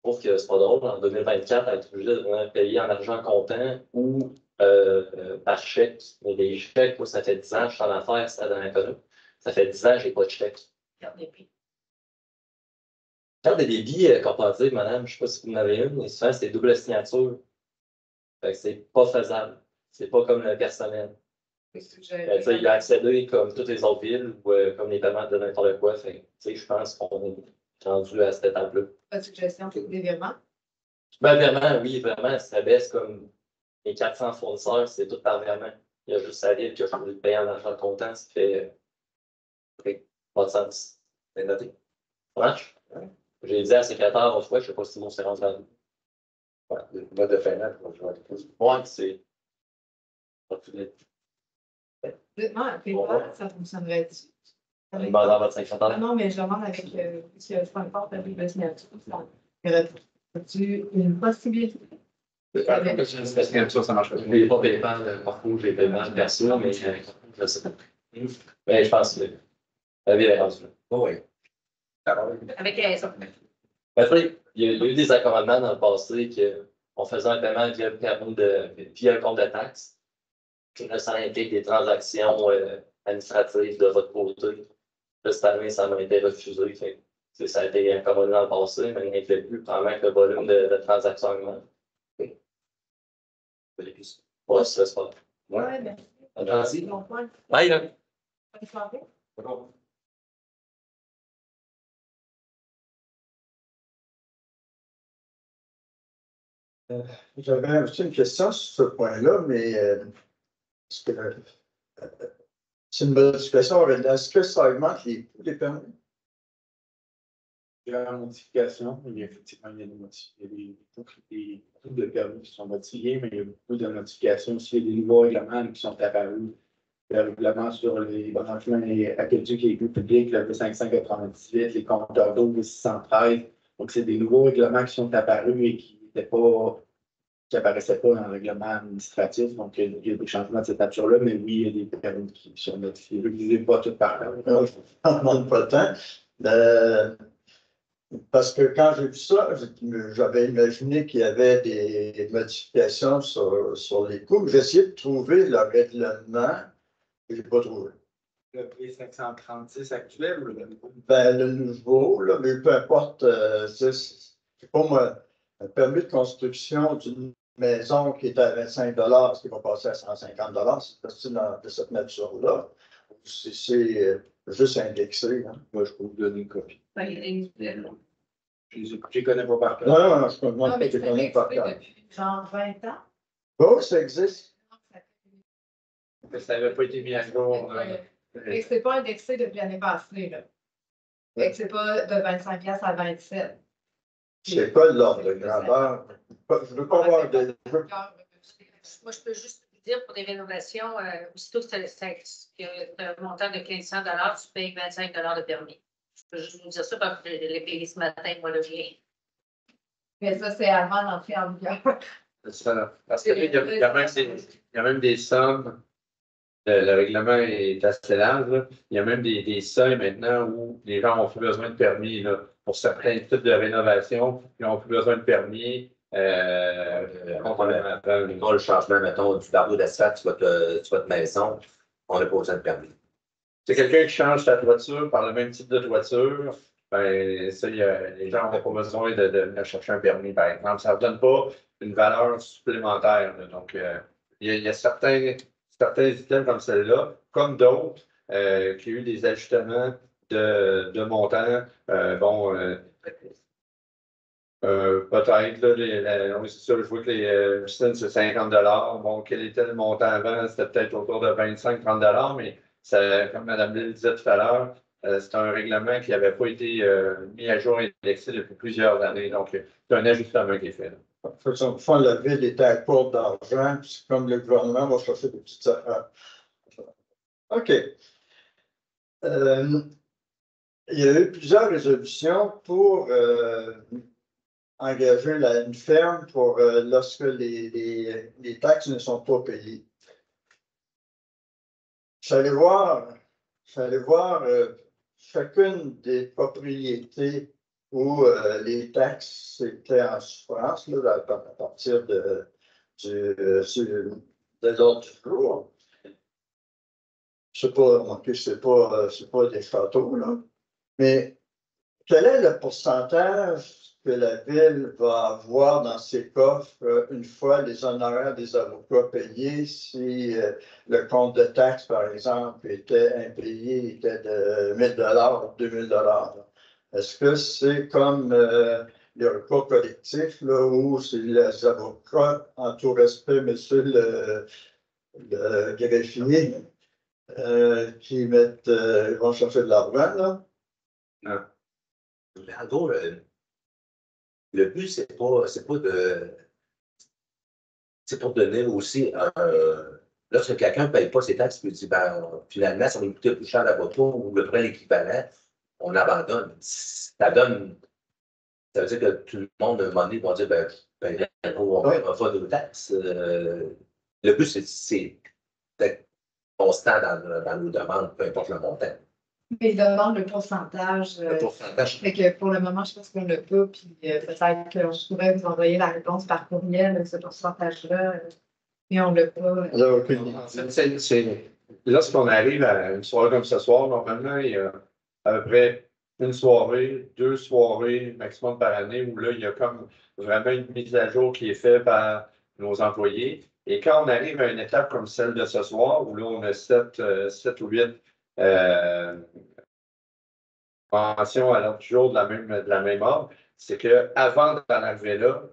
trouve que c'est pas drôle en 2024 d'être obligé de vraiment payer en argent comptant ou par chèque. Mais des chèques, moi, ça fait 10 ans que je suis en affaires, c'est à Donnacona. Ça fait 10 ans que je n'ai pas de chèque. Regardez puis. Carte de débit corporative, madame, je ne sais pas si vous en avez une, mais souvent, c'est double signature. Fait que c'est pas faisable. C'est pas comme le personnel. Il a accédé comme toutes les autres villes ou comme les paiements de n'importe quoi. Fait je pense qu'on est rendu à cette étape-là. Pas de suggestion, des virements? Ben, vraiment, oui, vraiment, ça baisse comme les 400 fournisseurs, c'est tout par virement. Il y a juste la ville qui a choisi de payer en argent comptant, ça fait pas de sens. C'est noté. Ça marche? J'ai dit à la secrétaire l'autre fois, je ne sais pas si mon s'est rendu à nous. Ouais, le mode de paiement, Ouais, c'est. Honnêtement, PayPal, ça fonctionnerait-tu? On va dans votre secrétaire. Non, mais je demande avec si je pas encore de double signature. As-tu une possibilité? ça marche pas. Je n'ai pas PayPal, par contre, j'ai PayPal perso, mais je sais pas. Mais je pense que la vie est rendue là. Oui. Avec raison. Il y a eu des accommodements dans le passé qu'on faisait un paiement via le compte de taxes. Là, ça implique des transactions administratives de votre côté. Là, cette année, ça m'a été refusé. Ça a été accommodé dans le passé, mais il n'y a plus probablement que le volume de transactions augmente. Ouais, c'est pas. Ouais, merci. Merci. Bon point. Bye, là. Bonne soirée. J'avais aussi une question sur ce point-là, mais est-ce que c'est une modification, est-ce que ça augmente les coûts des permis? Il y a une modification, il y a effectivement il y a des coûts de permis qui sont modifiés, mais il y a beaucoup de modifications aussi. Il y a des nouveaux règlements qui sont apparus. Le règlement sur les branchements aqueducs et égout publics, le 598, les compteurs d'eau, le 613. Donc, c'est des nouveaux règlements qui sont apparus et qui n'apparaissaient pas dans le règlement administratif. Donc, il y a des changements de cette nature-là, mais oui, il y a des permis qui sont modifiés. Je ne les ai pas tous par là. Je ne demande pas le temps. Parce que quand j'ai vu ça, j'avais imaginé qu'il y avait des modifications sur les coûts. J'ai essayé de trouver le règlement et je n'ai pas trouvé. Le P536 actuel ou le nouveau? Ben, le nouveau, là, mais peu importe, c'est pas moi, un permis de construction d'une maison qui est à 25 $, qui va passer à 150 $, c'est de cette nature-là. C'est juste indexé. Hein. Moi, je peux vous donner une copie. Ben, il est individuel. Je les connais pas par cœur. Non, je ne Non, pas mais que tu je connais par cœur. depuis genre 20 ans. Oh, ça existe. Ça n'avait pas été mis à jour. Et c'est pas indexé depuis l'année passée, là. Fait que c'est pas de 25 $ à 27. C'est pas de l'ordre de grandeur. Je ne veux pas avoir de. Moi, je peux juste vous dire pour des rénovations, aussitôt que tu as un montant de 1500 $, tu payes 25 $ de permis. Je peux juste vous dire ça parce que je l'ai payé ce matin, moi, le lien. Mais ça, c'est avant d'entrer en vigueur. C'est ça. Parce qu'il y a même des sommes. Le règlement est assez large. Là. Il y a même des seuils maintenant où les gens n'ont plus besoin de permis. Là. Pour certains types de rénovation, ils n'ont plus besoin de permis. Quand le changement, mettons, du barreau d'asphalte sur votre maison, on n'a pas besoin de permis. C'est quelqu'un qui change sa toiture par le même type de toiture, ben, ça, les gens n'ont pas besoin de venir chercher un permis, par exemple. Ça ne donne pas une valeur supplémentaire. Là. Donc, il y a certains items comme celui-là, comme d'autres, qui ont eu des ajustements de montant. Peut-être, là, oui, c'est sûr, je vois que les piscines, c'est 50 $. Bon, quel était le montant avant? C'était peut-être autour de 25-30 $, mais ça, comme Mme le disait tout à l'heure, c'est un règlement qui n'avait pas été mis à jour et indexé depuis plusieurs années. Donc, c'est un ajustement qui est fait. De toute façon, la ville était à court d'argent, puis c'est comme le gouvernement va chercher des petites affaires. OK. Il y a eu plusieurs résolutions pour engager une ferme pour lorsque les taxes ne sont pas payées. J'allais voir chacune des propriétés où les taxes étaient en souffrance là, à partir de l'ordre du jour. C'est pas des châteaux, là. Mais quel est le pourcentage que la ville va avoir dans ses coffres une fois les honoraires des avocats payés si le compte de taxes, par exemple, était impayé, était de 1 000 $, 2 000 $? Est-ce que c'est comme les recours collectifs, là, où c'est les avocats, en tout respect, monsieur le greffier, qui vont chercher de l'argent, là? Non. Mais en gros, le but, c'est pas de. C'est pour donner aussi lorsque quelqu'un ne paye pas ses taxes, puis dit, ben, finalement, ça va nous coûter plus cher l'avocat ou le prêt l'équivalent, on abandonne. Ça veut dire que tout le monde, à un moment donné, va dire, ben, on ne paiera pas de taxes. Le but, c'est d'être constant dans nos demandes, peu importe le montant. Mais il demande le pourcentage. Le pourcentage. Fait que pour le moment, je pense qu'on l'a pas, puis peut-être que je pourrais vous envoyer la réponse par courriel, ce pourcentage-là, mais on l'a pas. En fait, lorsqu'on arrive à une soirée comme ce soir, normalement, il y a à peu près une soirée, 2 soirées maximum par année où là, il y a comme vraiment une mise à jour qui est faite par nos employés. Et quand on arrive à une étape comme celle de ce soir, où là, on a 7 ou 8 mentions à l'ordre du jour de la même ordre, c'est qu'avant d'en arriver là,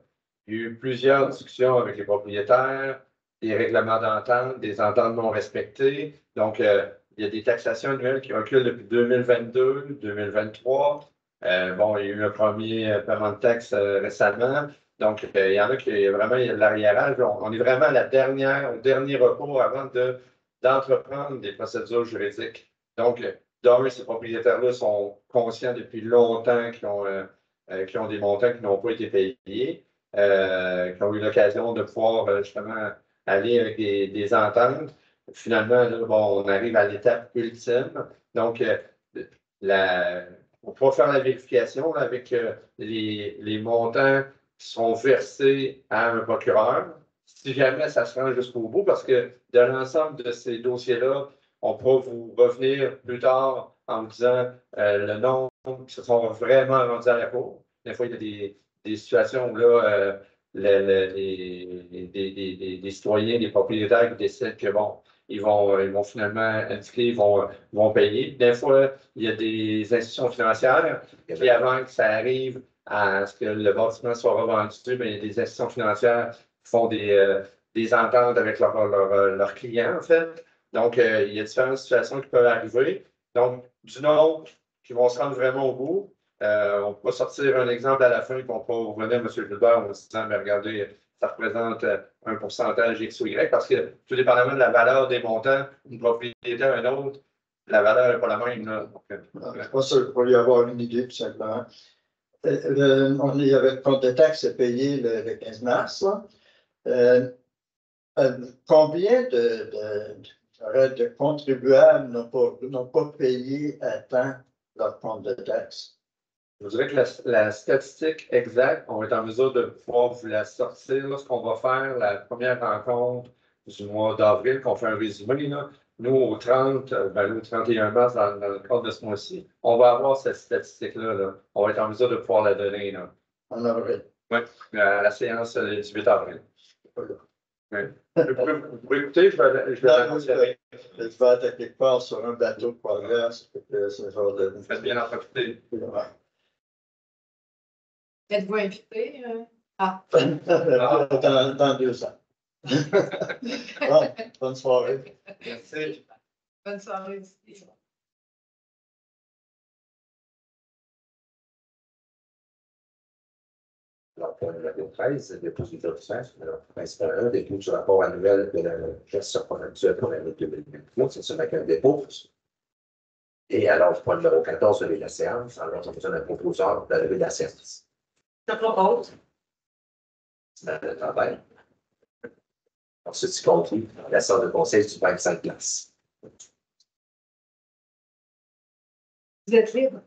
il y a eu plusieurs discussions avec les propriétaires, des règlements d'entente, des ententes non respectées. Donc, il y a des taxations annuelles qui reculent depuis 2022, 2023. Bon, il y a eu un premier paiement de taxes récemment. Donc, il y en a qui vraiment, il y a de l'arriérage. On est vraiment au dernier recours avant d'entreprendre des procédures juridiques. Donc, d'un, ces propriétaires-là sont conscients depuis longtemps qu'ils ont des montants qui n'ont pas été payés, qui ont eu l'occasion de pouvoir justement aller avec des ententes. Finalement, là, bon, on arrive à l'étape ultime. Donc, on pourra faire la vérification avec les montants qui seront versés à un procureur, si jamais ça se rend jusqu'au bout, parce que de l'ensemble de ces dossiers-là, on pourra vous revenir plus tard en vous disant le nombre qui se sont vraiment rendus à la cour. Des fois, il y a des situations où là, des citoyens, des propriétaires qui décident que bon, ils vont finalement indiquer, ils vont payer. Des fois, il y a des institutions financières qui, avant que ça arrive à ce que le bâtiment soit revendu, bien, il y a des institutions financières qui font des ententes avec leurs clients, en fait. Donc, il y a différentes situations qui peuvent arriver. Donc, du nombre qui vont se rendre vraiment au bout. On peut sortir un exemple à la fin qu'on peut revenir à M. Gilbert en disant, mais regardez, ça représente un pourcentage X ou Y, parce que tout dépendamment de la valeur des montants, une propriété à un autre, la valeur n'est pas la même. Là. Je pense qu'il faut y avoir une idée, tout simplement. Il y avait le compte de taxes payé le 15 mars. Combien de contribuables n'ont pas payé à temps leur compte de taxes? Je vous dirais que la statistique exacte, on va être en mesure de pouvoir vous la sortir lorsqu'on va faire la première rencontre du mois d'avril, qu'on fait un résumé. Là. Nous, au 31 mars, dans le cadre de ce mois-ci, on va avoir cette statistique-là. Là. On va être en mesure de pouvoir la donner. Là. En avril? Oui, à la séance du 8 avril. Oui. Vous pouvez écouter, je vais l'annoncer. Je vais être quelque part sur un bateau de progrès. C'est ce genre de. Faites bien en profiter. Ouais. Êtes-vous invité? Ah, Dans 2 ans. Bon, bonne soirée. Merci. bonne soirée aussi. Alors, pour le numéro 13, dépôt du dossier, principe 1, dépôt du rapport annuel de la gestion contractuelle pour l'année 2023, c'est ça avec un dépôt. Et alors, pour le numéro 14, lever la séance, alors j'ai besoin d'un proposeur de lever la séance. Je propose. C'est dans le travail. Ensuite, il conclut la salle de conseil du 25 places. Vous êtes libre?